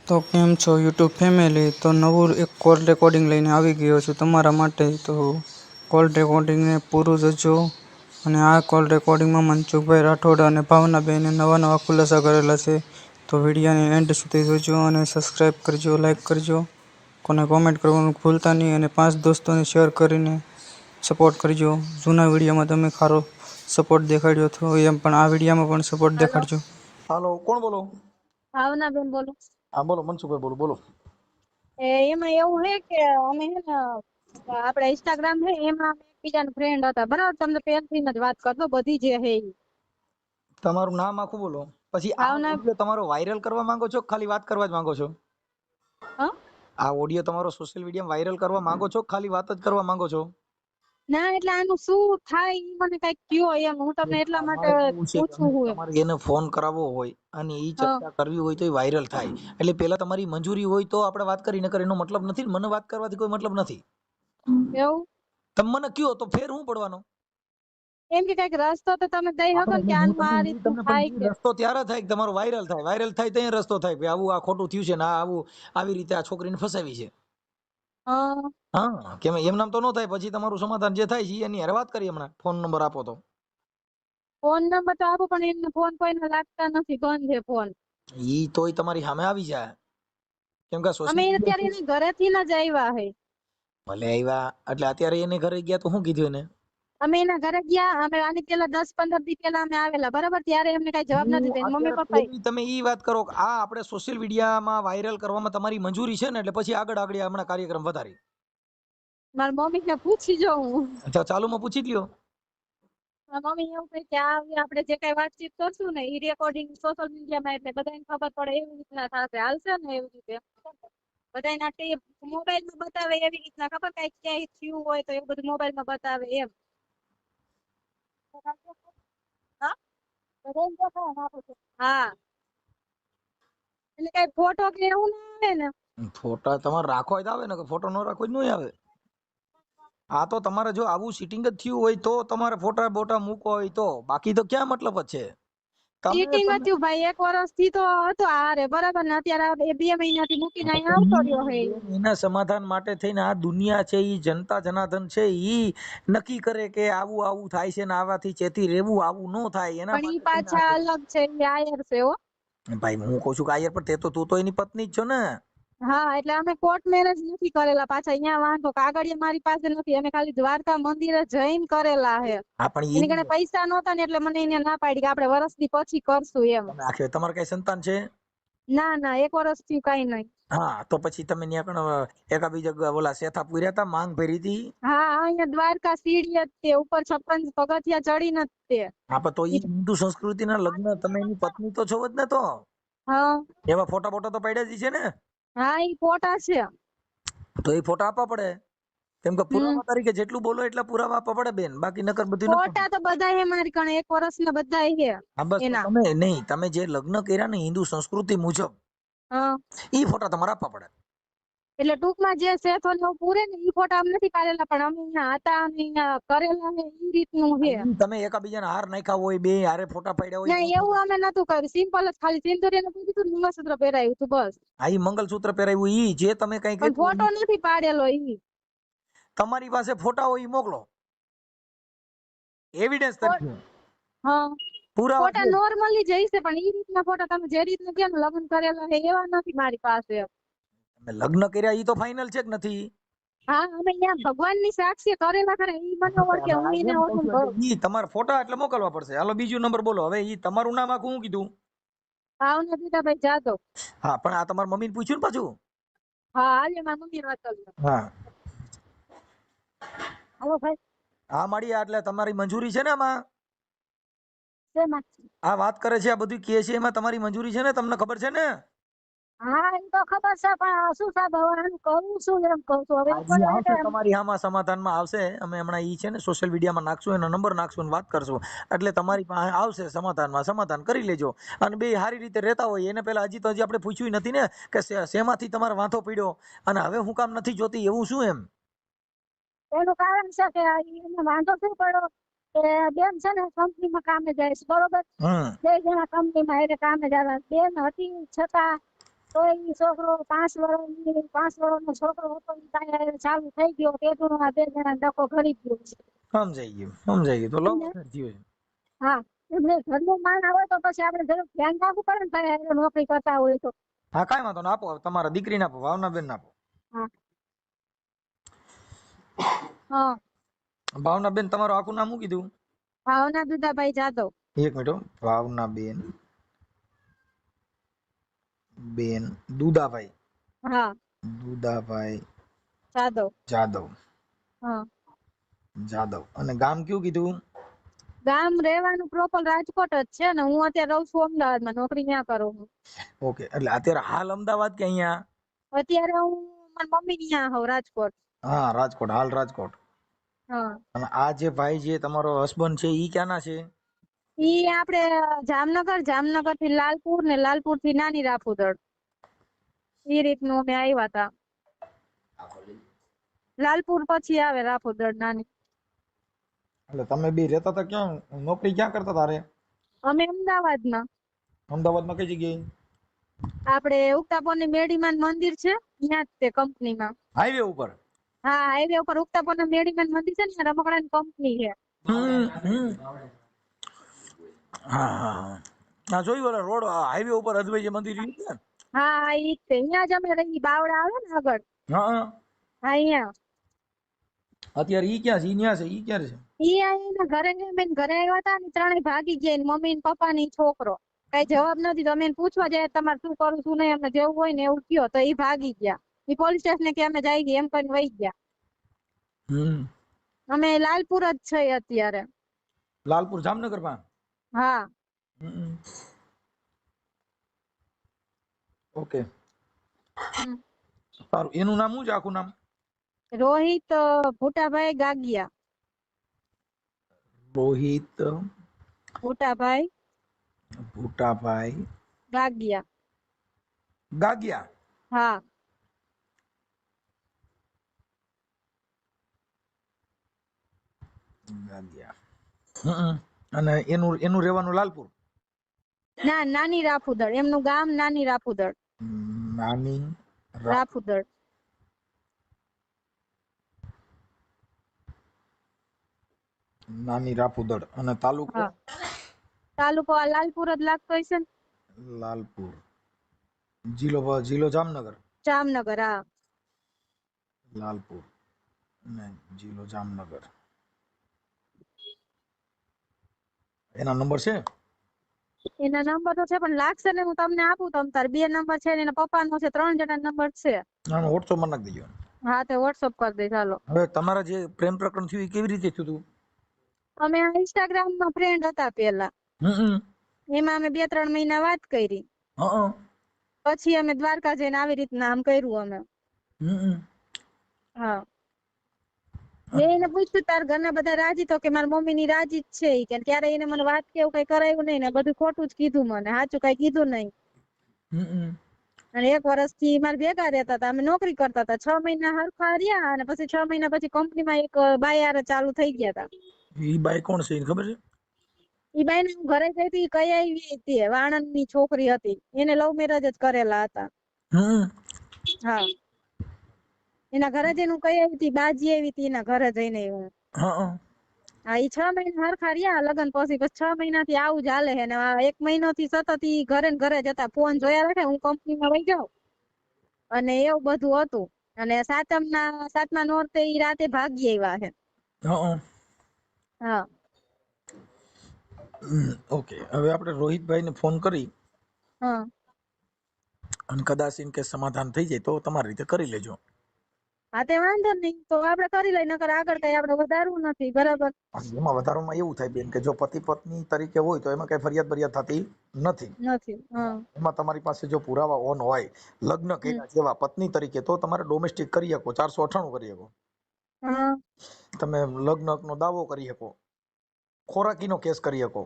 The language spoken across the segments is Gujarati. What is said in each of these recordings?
તો કેમ છો યુટ્યુબ ફેમિલી? તો નવું એક કોલ રેકોર્ડિંગ લઈને આવી ગયો છું તમારા માટે. તો કોલ રેકોર્ડિંગને પૂરું જોજો. અને આ કોલ રેકોર્ડિંગમાં મનસુખભાઈ રાઠોડ અને ભાવનાબેને નવા ખુલાસા કરેલા છે. તો વિડીયોને એન્ડ સુધી જોજો અને સબસ્ક્રાઈબ કરજો, લાઈક કરજો, કોને કોમેન્ટ કરવાનું ભૂલતા નહીં અને 5 દોસ્તોને શેર કરીને સપોર્ટ કરજો. જૂના વિડીયોમાં તમે ખારો સપોર્ટ દેખાડ્યો હતો એમ પણ આ વિડીયોમાં પણ સપોર્ટ હાલો, દેખાડજો. હાલો, કોણ બોલો? ભાવનાબેન બોલો. હા બોલો, મનસુખભાઈ બોલો. બોલો. એમાં એવું છે કે અમે હે ને આપડા ઇન્સ્ટાગ્રામ છે એમાં અમે એકબીજાના ફ્રેન્ડ હતા, બરાબર? તમને પહેલથી જ વાત કરતો બધી જે છે ઈ. તમારું નામ આખું બોલો. પછી આ ભાવના. ઓડિયો તમારો વાયરલ કરવા માંગો છો કે ખાલી વાત કરવા જ માંગો છો? હા, આ ઓડિયો તમારો સોશિયલ મીડિયામાં વાયરલ કરવા માંગો છો કે ખાલી વાત જ કરવા માંગો છો? ના એટલે આનું શું થાય ઈ મને કઈક કયો એમ, હું તમને એટલા માટે અમારે કેવું છે કે પૂછું હું એમ. તમારે એને ફોન કરાવવો હોય અને ઈ હા, ચર્ચા કરવી હોય તો એ વાયરલ થાય, એટલે પેલા તમારી મંજૂરી હોય તો આપણે વાત કરી, નકર એનો મતલબ નથી. મને વાત કરવાથી કોઈ મતલબ નથી. એવું તમે મને કયો તો ફેર હું પડવાનો? એમ કે કઈક રસ્તો તો તમે દઈ શકો ને કે હું આનું આ તમને રીતનું તમને થાય પણ કે. રસ્તો ત્યારે થાય કે તમારો વાયરલ થાય. વાયરલ થાય તો રસ્તો થાય કે આવું આ ખોટું થયું છે ને આ આવું આવી રીતે આ છોકરીને ફસાવી છે. હા, હા, કેમ એમ નામ તો ન થાય. પછી તમારું સમાધાન જે થાય છે એની હારે વાત કરીએ. હમણાં ફોન નંબર આપો તો. ફોન નંબર તો આપો પણ એમને ફોન કોઈને લાગતા નથી, બંધ છે ફોન. ઈ તોય તમારી સામે આવી જાય, કેમ કે અમે સોશિયલ અત્યારે મીડિયા. એને ઘરેથી જ આવ્યા હે. ભલે આવ્યા એટલે અત્યારે એને ઘરે ગયા તો શું કીધું એને? અમે એના ઘરે ગયા, અમે આની પેલા 10-15 દી પેલા અમે આવેલા, બરાબર? ત્યારે એમને કઈ જવાબ નથી દે. મમ્મી અત્યારે પપ્પા પેલી તમે ઈ વાત કરો કે આ આપણે સોશિયલ મીડિયામાં વાયરલ કરવામાં તમારી મંજૂરી છે ને, એટલે પછી આગળ હમણાં કાર્યક્રમ વધારી. મારી મમ્મી ને પૂછી જો હું. તો ચાલુમાં પૂછી લ્યો. મમ્મી એવું કહે કે આપણે જે કઈ વાતચીત કરશું ને એ રેકોર્ડિંગ સોશિયલ મીડિયામાં એટલે બધાને ખબર પડે એવી રીતના થશે, હાલશે ને એવી રીતે બધાને મોબાઈલમાં બતાવે એવી રીતના, ખબર કઈક ક્યાંય થયું હોય તો એવું બધું મોબાઈલમાં બતાવે એમ. હા, હા, એટલે કઈ ફોટો કે એવું ના આવે ને? ફોટા તમારે રાખો હોય તો આવે ને, કે ફોટો ન રાખો નહીં આવે. આ તો તમારે જો આવું સીટિંગ જ થયું હોય તો તમારે ફોટા બોટા મૂકો હોય તો, બાકી તો ક્યાં મતલબ જ છે. ચીટિંગ હતું ભાઈ, 1 વર્ષથી તો હતો આરે, બરાબર ને? અત્યારે 2 મહિનાથી મૂકીને અહીંયા આવતો રહ્યો હે. એના સમાધાન માટે થઈને આ દુનિયા છે, ઈ જનતા જનાર્દન છે, ઈ નક્કી કરે કે આવું આવું થાય છે ને આવાથી ચેતી રહેવું, આવું ન થાય એના પણ ઈ માટે થઈને આ પાછા કરે. અલગ છે, ઈ આયર છે હો. ભાઈ હું કઉ છું કે આયર, પણ તું તો એની પત્ની જ છો ને. હા, એટલે અમે કોર્ટ મેરેજ નથી કરેલા પાછા. અહીંયા વાંધો કાગળિયા મારી પાસે નથી, અમે ખાલી દ્વારકા મંદિરે જઈને કરેલા હે. હા પણ એની કને પૈસા નહોતા ને એટલે મને એને ના પાડી કે આપણે વરસથી પછી કરશું એમ. તમે આખે તમારે કઈ સંતાન છે? ના ના, 1 વર્ષ થયું કઈ નહીં. હા, તો પછી તમે ત્યાં પણ એકાબીજા ઓલા શેથા પૂર્યા હતા, માંગ ભરી હતી. હા, અહીંયા દ્વારકા સીડી જ તે ઉપર 56 પગથિયા ચડીને જ તે. હા, પણ તો ઈ હિન્દુ સંસ્કૃતિના લગ્ન, તમે એની પત્ની તો છો જ ને. તો હા એવા ફોટા બોટા તો પડ્યા જ છે ને. હા, ઈ ફોટા છે. તો એ ફોટા આપવા પડે, કેમ કે હમ, પુરાવા તરીકે જેટલું બોલો એટલા પુરાવા આપવા પડે બેન, બાકી નકર બધું ન. ફોટા તો બધા હે મારી કણે, 1 વર્ષના બધા હે હા બસ, તો એના. તમે નહીં, તમે જે લગ્ન કર્યા ને હિન્દુ સંસ્કૃતિ મુજબ, હા, ઈ ફોટા તમારે આપવા પડે. એટલે ટૂંકમાં જે શેઠો ને એવું પૂરે ને ઈ ફોટા અમે નથી પાડેલા, પણ અમે અહીંયા હતા અને અહીંયા કરેલા ને ઈ રીતનું છે. ઈ તમે એકાબીજાના હાર નાખ્યા હોય, બે હારે ફોટા પાડ્યા હોય ના, ઈ એવું ફોટા. અમે નતું કર્યું. સિમ્પલ જ ખાલી સિંદુરીને પૂછ્યું હતું, મંગળસૂત્ર પહેરાયું હતું બસ. હા, ઈ મંગલસૂત્ર પહેરાવ્યું, ઈ જે તમે કઈ પણ કર્યું ફોટો હોય નથી પાડેલો ઈ. તમારી પાસે ફોટા હોય ઈ મોકલો, એવિડન્સ ફો- તરીકે હા, પુરાવા ફોટા છે. નોર્મલી જઈશે પણ ઈ રીતના ફોટા તમે જે રીતના કહો ને લગ્ન કરેલા છે એવા નથી મારી પાસે. તમે લગ્ન કર્યા ઈ તો ફાઇનલ છે કે નથી? હા, અમે અહીંયા ભગવાનની સાક્ષી કરેલા ખરા, ઈ મને ઓળખે, હું એને એમ કહું ઓળખું. છું, એટલે ઈ તમારા ફોટા એટલે મોકલવા પડશે. હાલો, બીજો નંબર બોલો. હવે ઈ તમારું નામ આખું હું કીધું? ભાવના દીદાભાઈ જાદવ. હા, પણ આ તમારા મમ્મીને પૂછ્યું ને પાછું? હા, હાલે મારી મમ્મી વાત કરું. હા હાલો ભાઈ. હા મળીએ, એટલે તમારી મંજૂરી છે ને આમાં? શેમાં? આ વાત કરે છે, આ બધું કહે છે, એમાં તમારી મંજૂરી છે ને? તમને ખબર છે ને? હા, એ તો ખબર છે, પણ શું સાહેબ હવે આનું કરવું શું એમ કહું છું. હવે ઉપર હજી આવશે એમ. તમારી આમાં સમાધાનમાં આવશે. અમે હમણાં ઈ છે ને સોશિયલ મીડિયામાં નાખશું, એનો નંબર નાખશું અને વાત કરશું, એટલે તમારી પાસે આવશે સમાધાનમાં. સમાધાન કરી લેજો. અને બે સારી રીતે રહેતા હોય એને પેલા હજી આપણે પૂછ્યું નથી ને કે શેમાંથી તમારે વાંધો પડ્યો અને હવે હું કામ નથી જોતી, એવું શું એમ? એનું કારણ છે કે એને વાંધો શું પડ્યો કે બેન છે ને કંપનીમાં કામે જાય છે, બરોબર? હમ 2 જણા કંપનીમાં એને કામે જવા. બેન હતી છતાં તો ઈ છોકરો 5 વર્ષનો છોકરો હતો ઈ કાંઈ ચાલુ થઈ ગયો તેનું આ 2 જણા ડખો કરી ગયો છે. સમજાઈ ગયું તો લવ સમજ્યા? અફેર થયું છે. હા એટલે ઘરનું માણ આવે તો પછી આપણે જરાક ધ્યાન રાખવું પડે ને તારે હારે નોકરી કરતા હોય તો. હા કાંઈ વાંધો નહીં, આપો તમારા દીકરીને આપો, ભાવનાબેન આપો. હા હા ભાવનાબેન તમારું આખું નામ શું કીધું? ભાવના દુદાભાઈ જાદવ. એક મિનિટ હો. ભાવનાબેન દુદાભાઈ હા દુદાભાઈ જાદવ. જાદવ હા અને ગામ કયું કીધું? ગામ રહેવાનું પ્રોપર રાજકોટ જ છે ને હું અત્યારે રહું છું અમદાવાદમાં, નોકરી ત્યાં કરું છું. ઓકે, એટલે અત્યારે હાલ અમદાવાદ કે અહીંયા? અત્યારે હું મારી મમ્મી ત્યાં હોઉં રાજકોટ. હા રાજકોટ, હાલ રાજકોટ. હા અને આ જે ભાઈ છે તમારો હસબન્ડ છે ઈ ક્યાંના છે? ઈ આપણે જામનગર થી લાલપુર ને લાલપુર થી નાની રાફુદળ ઈ રીતનું અમે આવ્યા હતા. લાલપુર પછી આવે રાફુદળ નાની. એટલે તમે બે રહેતા હતા ક્યાં, નોકરી ક્યાં કરતા હતા રે? અમે અમદાવાદમાં અમદાવાદમાં કઈ જગ્યાએ? આપણે ઉક્તાપોરની મેડીમાન મંદિર છે ત્યાં જ તે કંપનીમાં. હાઈવે ઉપર? હા હાઈવે ઉપર ઉક્તાપોરના મેડીમાન મંદિર છે ને રમકડાની કંપની છે. હા હા હા, હા જોયું ઓલા રોડ હાઈવે ઉપર અજવાઈ મંદિર ઈ ને? હા ઈ જ તે. અહીંયા જ અમે રહી બાવડા આવે ને આગળ. હા હા અહીંયા. અત્યારે ઈ ક્યાં છે? ઈ ન્યા છે? ઈ ક્યારે છે? ઈ એના ઘરે ને બેન ઘરે આવ્યા હતા ને ત્રણેય ભાગી ગયા, એની મમ્મી ને પપ્પા ને ઈ છોકરો. કઈ જવાબ નથી તો અમે એને પૂછવા જાય તમારે શું કરું શું નહીં અમને જેવું હોય ને એવું કયો તો ઈ ભાગી ગયા. ઈ પોલીસ સ્ટેશન કે અમે જઈ ગયા એમ કરીને વહી ગયા. અમે લાલપુર જ છે અત્યારે. લાલપુર જામનગર માં? હા ઓકે સારું, એનું નામ શું છે આખું નામ? રોહિત ભૂટાભાઈ ગાગિયા. રોહિત ભૂટાભાઈ ભૂટાભાઈ ગાગિયા. ગાગિયા. હા ગાગિયા. અને એનું રહેવાનું લાલપુર? ના નાની રાફુદળ એમનું ગામ નાની રાફુદળ. નાની રાફુદળ. નાની રાફુદળ. અને તાલુકો? હા તાલુકો આ લાલપુર જ લાગતો હશે ને. લાલપુર. જિલ્લો જામનગર? જામનગર. હા લાલપુર ને જિલ્લો જામનગર. એના નંબર છે? એના નંબર તો છે પણ લાગશે ને હું તમને આપું તમ તાર 2 નંબર છે ને એના પપ્પાનો છે, 3 જણા નંબર છે. આનો WhatsApp માં નાખી દેજો. હા તે વોટ્સઅપ કરી દે ચાલો. હવે તમારા જે પ્રેમ પ્રકરણ થયું એ કેવી રીતે થયું હતું? અમે ઇન્સ્ટાગ્રામ માં ફ્રેન્ડ હતા પેલા. એમાં અમે 2-3 મહિના વાત કરી. પછી અમે દ્વારકા જઈને આવી રીતના આમ કર્યું અમે. હા મેં એને પૂછ્યું તાર ઘરના બધા રાજી? તો કે મારી મમ્મી ની રાજી જ છે કે ત્યારે એને મને વાત કે એવું કઈ કરાયું નહીં ને બધું ખોટું જ કીધું મને, સાચું કઈ કીધું નહીં. અને 1 વર્ષથી મારે ભેગા રહેતા હતા, અમે નોકરી કરતા હતા. 6 મહિના હરખા રહ્યા અને પછી 6 મહિના પછી કંપનીમાં એક બાઈ હારે ચાલુ થઈ ગયા હતા. ઈ બાઈ કોણ છે એને ખબર છે? ઈ બાઈ ને હું ઘરે ગઈ હતી કઈ આવી હતી, વાણંદ ની છોકરી હતી, એને લવ મેરેજ જ કરેલા હતા. હા એના ઘરે જઈને હું કઈ આવી હતી, બાજી આવી હતી એના ઘરે જઈને હું. હા ઈ 6 મહિના હરખા રહ્યા લગ્ન પછી 6 મહિનાથી આવું જ હાલે છે ને 1 મહિનો થી સતત ઈ ઘરે ને ઘરે જતા, ફોન જોયા રાખે. હું કંપનીમાં વહી જાઉં અને એવું બધું હતું. અને 7મા નોરતે ઈ રાતે ભાગી આવ્યા છે. હા ઓકે, હવે આપણે રોહિતભાઈ ને ફોન કરી હા અને કદાચ ઇન કેસ સમાધાન થઈ જાય તો તમારી રીતે કરી લેજો. હા તે વાંધો નહીં તો આપણે કરી લઈ, નકર આગળ કઈ આપણે વધારવું નથી. બરાબર. એમાં વધારામાં એવું થાય બેન કે જો પતિ પત્ની તરીકે હોય તો એમાં કઈ ફરિયાદ થતી નથી. હા એમાં તમારી પાસે જો પુરાવા ઓન હોય લગ્ન કર્યા જેવા પત્ની તરીકે તો તમારે ડોમેસ્ટિક કરી શકો, 498 કરી શકો. હા તમે લગ્નનો દાવો કરી શકો, ખોરાકીનો કેસ કરી શકો.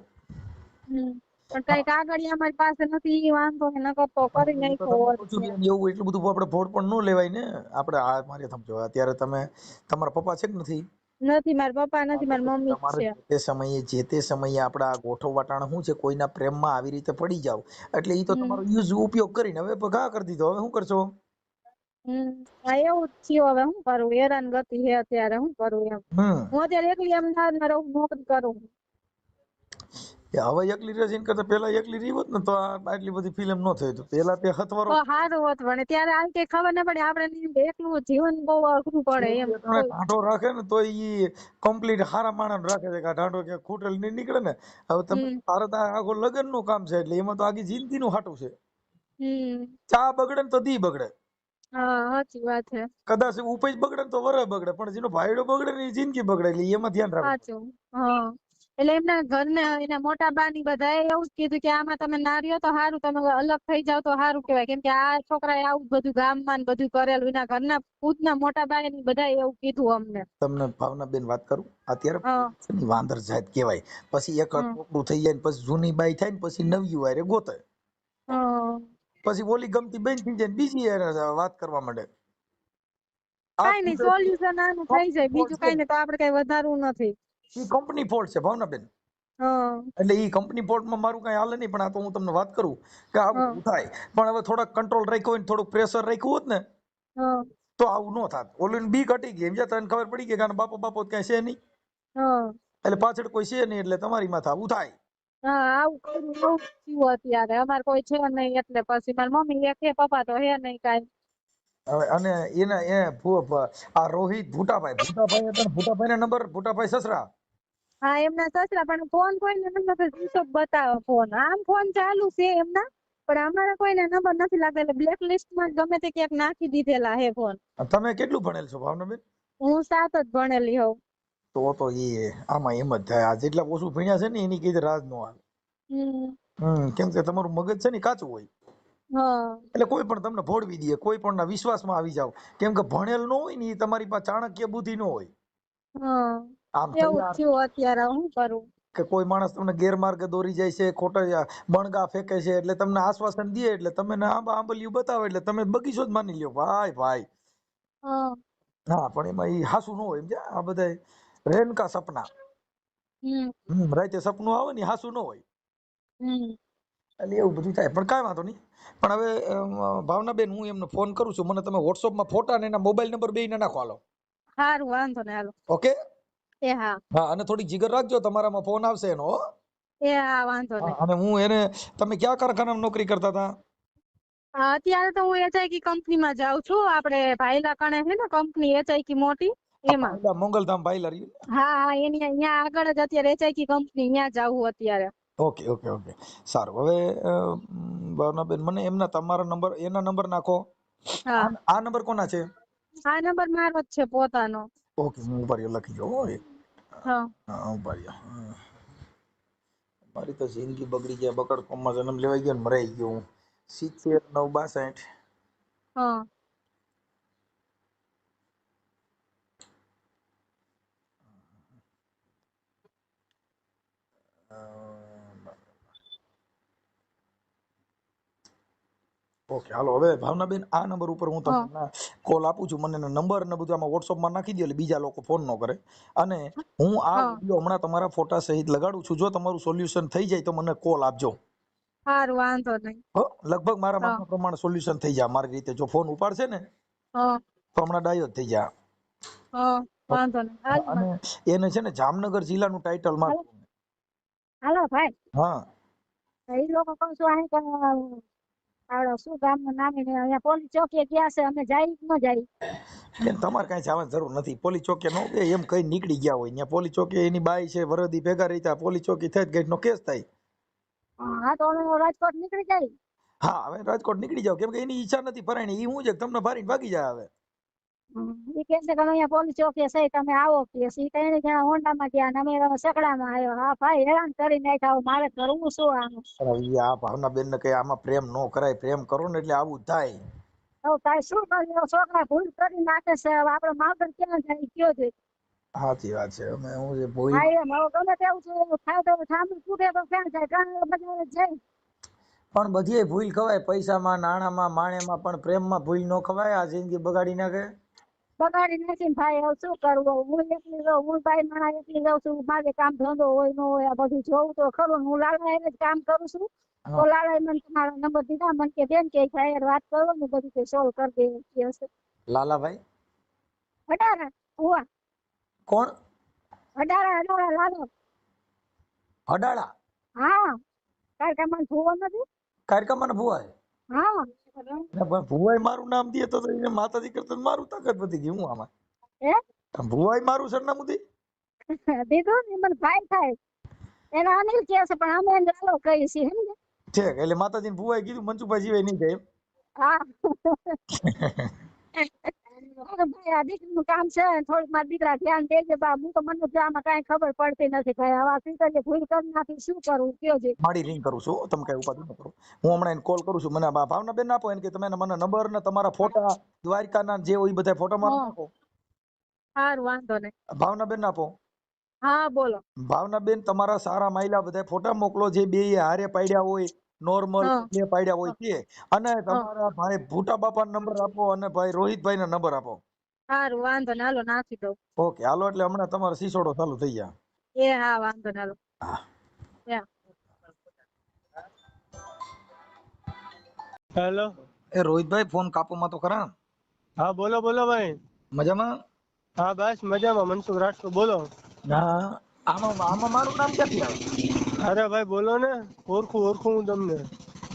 પણ કઈ કાગળિયા અમારી પાસે નથી ઈ વાંધો છે, નકર તો કરી એ તો નાખ્યો તમને હોત. પૂછ્યું બેન, એવું એટલું બધું આપણે ભોળ પણ ન લેવાય ને. આપણે આ મારે સમજો અત્યારે તમે તમારા પપ્પા છે કે નથી? નથી, મારા પપ્પા હા, નથી, તો મારી પછી મમ્મી જ તમારે છે. જે તે સમયે આપણા ગોઠવવાટાણ શું છે, કોઈના પ્રેમમાં આવી રીતે પડી જાવ એટલે એ તો હમ તમારો ઉપયોગ કરીને હવે ઘા કરી દીધો. હવે શું કરશો? હા, એવું જ થયું. હવે શું કરું, હેરાન ગતિ છે અત્યારે, શું કરું એમ. હમ હું અત્યારે એકલી અમદાવાદમાં રહું, નોકરી કરું. હવે એકલી રહે છે એના કરતા પેલા એકલી રહી હોત ને તો આટલી બધી ફિલ્મ ન થઈ. તો પેલા તે હથવારો તો સારું હોત, પણ ત્યારે આવી કઈ ખબર ના પડે. આપણે એકલું જીવન બહુ અઘરું પડે એમ. ઢાંઢો રાખે ને તો ઈ કમ્પ્લીટ હારા માણસ રાખે છે કે ઢાંઢો કે ખૂટેલ નહીં નીકળે ને. હવે તમે હમ તારે તો આખો લગ્ન નું કામ છે એટલે એમાં તો આખી જિંદગી નું હાટું છે. હમ ચા બગડે ને તો દી બગડે, હા, સાચી વાત છે. કદાચ ઉપજ બગડે ને તો વરસ બગડે, પણ જેનો ભાઈડો બગડે ને એ જિંદગી બગડે. એટલે એમાં ધ્યાન રાખવું. સાચું. હા, એટલે એમના ઘરને એના મોટા બા ની બધાએ એવું જ કીધું કે આમાં તમે ના રહ્યો તો સારું, તમે અલગ થઈ જાવ તો સારું કહેવાય. કેમ કે આ છોકરાએ આવું બધું ગામમાં ને બધું કરેલું. એના ઘરના ખુદના મોટા બા ની બધાએ એવું કીધું અમને. તમને ભાવનાબેન વાત કરું, અત્યારે હા છે ને વાંદર જાત કહેવાય. પછી એક હા ટોકડું થઈ જાય ને પછી જૂની બાઈ થાય ને પછી નવી વારે ગોતે. હા, પછી ઓલી ગમતી બેન થઈ જાય ને બીજી હારે વાત કરવા માંડે. આ કઈ નઈ, કુદરતી સોલ્યુશન આનું થઈ જાય, કંપની ફોલ્ટ બીજું છે કઈ ને, નઈ. તો આપડે કઈ વધારવું નથી. એ કંપની ફોલ્ટ છે ભાવનાબેન. હા એટલે એ કંપની ફોલ્ટમાં મારું કઈ હાલે નહીં, પણ આ તો હું તમને વાત કરું કે હા આવું થાય. પણ હવે થોડાક કંટ્રોલ રાખ્યો હોય ને થોડુંક પ્રેશર રાખ્યું હોત ને હા તો આવું ન થાત. ઓલી બી ઘટી ગઈ, સમજ્યા? તને ખબર પડી ગઈ કે આનો બાપો કઈ છે નહીં, હા એટલે પાછળ કોઈ છે નહીં, એટલે તમારી માથે આવું થાય. હા, આવું કરું એવું જ થયું અત્યારે. અમારે કોઈ છે નહીં એટલે પછી મારી મમ્મી એક છે, પપ્પા તો હે નહીં કાંઈ. હવે અને એના આ રોહિત ભૂટાભાઈ હતા ને, ભૂટાભાઈ ના નંબર, ભૂટાભાઈ સસરા. હા, એમના સસરા. પણ ફોન કોઈને નંબર સ્વિચ ઓફ બતાવે ફોન. આમ ફોન ચાલુ છે એમના, પણ અમારા કોઈને નંબર નથી લાગતા. એટલે બ્લેક લિસ્ટમાં ગમે તે ક્યાંક નાખી દીધેલા હે ફોન. તમે કેટલું ભણેલ છો ભાવનાબેન? હું 7 જ ભણેલી હોઉં. તો એ આમાં એમ જ થાય. આ જેટલા ઓછું ભણ્યા છે ને એની કઈ રાજ નો હાલે. હમ કેમ કે તમારું મગજ છે ને કાચું હોય, હા એટલે કોઈ પણ તમને ભોળવી દે, કોઈ પણ ના વિશ્વાસમાં આવી જાવ. કેમ કે ભણેલ ન હોય ને એ તમારી પાસે ચાણક્ય બુદ્ધિ ન હોય. હા, આમ એવું જ તૈયાર થયું અત્યારે. હું કરું? કે કોઈ માણસ તમને ગેરમાર્ગે દોરી જાય છે, ખોટા બણગા ફેંકે છે, એટલે તમને આશ્વાસન દે, એટલે તમે આંબલિયું બતાવે એટલે તમે બગીચો જ માની લ્યો. ભાઈ હા હા, પણ એમાં એ હાસુ ન હોય. આ બધા રેન કા સપના. હમ રાતે સપનું આવે ને હાસુ ન હોય. હમ એટલે એવું બધું થાય, પણ કાંઈ વાંધો નહીં. પણ હવે ભાવનાબેન, હું એમને ફોન કરું છું. મને તમે વોટ્સઅપમાં ફોટા અને એના મોબાઈલ નંબર બેયને નાખો. હાલો, સારું, વાંધો નહીં, હાલો. ઓકે. એ હા. હા, અને થોડી જીગર રાખજો, તમારામાં ફોન આવશે એનો, હો. એ હા, વાંધો હા, નહીં. અને હું એને, તમે કયા કારખાનામાં નોકરી કરતા હતા? અત્યારે તો હું એચઆઈકી કંપનીમાં જાઉં છું. આપણે ભાઈલા કણે છે ને કંપની એચઆઈકી મોટી, એમાં. ભાઈલા, મંગલધામ ભાઈલા રહ્યું ને? હા હા, એની અહીંયા આગળ જ અત્યારે એચઆઈકી કંપની, ત્યાં જાવું અત્યારે. ઓકે ઓકે ઓકે, સારું. હવે ભાવનાબેન, મને એમના તમારા નંબર, એના નંબર નાખો. હા, આ નંબર કોના છે? આ નંબર મારો જ છે પોતાનો. ઓકે, હું ઉભા રહ્યો, લખી જાઉં. હા હા, ઉભા રહ્યો. મારી તો જિંદગી બગડી ગયા. બકડકોમમાં જન્મ લેવાઈ ગયો ને મરાઈ ગયો હું. 70 9 62. હા ઓકે, હાલો. હવે ભાવનાબેન, આ નંબર ઉપર હું હા તમને કોલ આપું છું. મને નંબર ને બધું આમાં વોટ્સઅપમાં નાખી દો, એટલે બીજા લોકો ફોન ન કરે. અને હું આ હા, વિડીયો હમણાં તમારા ફોટા સહિત લગાડું છું. જો તમારું સોલ્યુશન થઈ જાય તો મને કોલ આપજો. સારું, વાંધો નહીં. હો, લગભગ મારા હા માપના પ્રમાણે સોલ્યુશન થઈ જાય મારી રીતે. જો ફોન ઉપાડશે ને હા તો હમણાં ડાયો જ થઈ જાય. હા, વાંધો નહીં. હાલો અને એને છે ને જામનગર જિલ્લાનું ટાઇટલ હાલો મારજો. હાલો ભાઈ, હા, એ લોકો કહું છું અહીં આવડો શું ગામનું નામ ય નહીં. અહીંયા પોલીસ ચોકીએ ગયા છે, અમે જાય કે ન જાય? બેન, તમારે કાંઈ જવાની જરૂર નથી. પોલીસ ચોકી નો બે એમ કઈ નીકળી ગયા હોય ત્યાં. પોલીસ ચોકી એની બાઈ છે, વરદી ભેગા રહેતા, પોલીસ ચોકી થઈ ગઈ નો કેસ થાય. હા, તો અમે રાજકોટ નીકળી જાય. હા, હવે રાજકોટ નીકળી જાવ, કેમ કે એની ઈચ્છા નથી ફરાણી. એ હું છે તમને ભારીને ભાગી જાય. હવે એ કે છે કે અમે અહીંયા પોલીસ ચોકીએ છે, તમે આવો કે એ 3 જણા હોન્ડામાં ગયા અને અમે સકડામાં આવ્યો. હા ભાઈ, હેરાન કરી નાખ્યા. મારે કરવું શું આનું? આ ભાવનાબેન ને કઈ આમાં પ્રેમ ન કરાય. પ્રેમ કરો ને એટલે આવું જ થાય. હવે તારે શું કરીએ? છોકરા ભૂલ કરી નાખે છે. હવે આપણે માગર ક્યાં જાય કયો છે? સાચી વાત છે. અમે હું છે ભોઈ. હા, એમ હવે ગમે તેવું છે, થાય તો સામે તૂટે તો ક્યાં જાય? કાં બધા જાય. પણ બધીય ભૂલ ખવાય. પૈસામાં, નાણાંમાં, માણેમાં, પણ પ્રેમમાં ભૂલ ન ખવાય. આ જિંદગી બગાડી નાખે. બગાડી નાખીને ભાઈ હવે શું કરવું? હું એકલી રહું, હું ભાઈ માણા એકલી રહું છું. મારે કામ ધંધો હોય ન હોય આ બધું જોવું તો ખરું ને. હું લાલા હારે જ કામ કરું છું. હા. તો લાલાએ મને તમારો નંબર દીધા. મને કે બેન કે ભાઈ હારે વાત કરો ને બધું કે સોલ્વ કરી દે એમ કે હશે. લાલાભાઈ અઢારા હુઆ કોણ? અઢારા લાલો. અડાળા હા કાંઈ મને ભૂવો નથી. કારકામાં ભુવાય? હા ના, પણ ભુવાય મારું નામ દે તો એને માતાજી કરતા તો મારું તાકાત વધી ગઈ. હું આમાં હે ભુવાય મારું સરનામું દે? દીધું ને મને ભાઈ થાય. એના અનિલ કે છે પણ અમે એને લાલો કહીએ છીએ સમજે. છે એટલે માતાજીને ભુવાય કીધું મનસુખભાઈ સિવાય નહીં થાય એમ? હા અરે ભાઈ આ દીકરીનું કામ છે ને થોડીક મારા દીકરા ધ્યાન દેજે બા. હું તો મને તો આમાં કાંઈ ખબર પડતી નથી ભાઈ. હવે આ દીકરીએ ભૂલ કરી નાખી શું કરવું કયો છે. મારી રિંગ કરું છું, તમે કઈ ઉપાધિ ન કરો. હું હમણાં એને કોલ કરું છું. મને ભાવના બેન આપો એને કે તમે મને નંબર ને તમારા ફોટા દ્વારકાના જે હોય એ બધા ફોટા મારા હા નાખો. સારું વાંધો નહીં. ભાવના બેન આપો. હા બોલો. ભાવના બેન તમારા સારા માયલા બધા ફોટા મોકલો જે બે હારે પાડ્યા હોય, નોર્મલ હા બે પાડ્યા હોય તે. અને હા તમારા ભાઈ ભૂટા બાપાનો નંબર આપો અને ભાઈ રોહિતભાઈ નો નંબર આપો. સારું વાંધો નહીં હાલો નાખી દઉં. ઓકે હાલો, એટલે હમણાં તમારો સિસોડો ચાલુ થઈ જાય. એ હા વાંધો નહીં હાલો. હા. Yeah. હેલો. એ રોહિતભાઈ ફોન કાપોમાં તો ખરા. હા બોલો બોલો ભાઈ. મજામાં? હા બસ મજામાં. મનસુખ રાજકોટ બોલો. હા. આમાં મારું નામ ક્યાંથી આવે? અરે ભાઈ બોલો ને. ઓળખું હું તમને.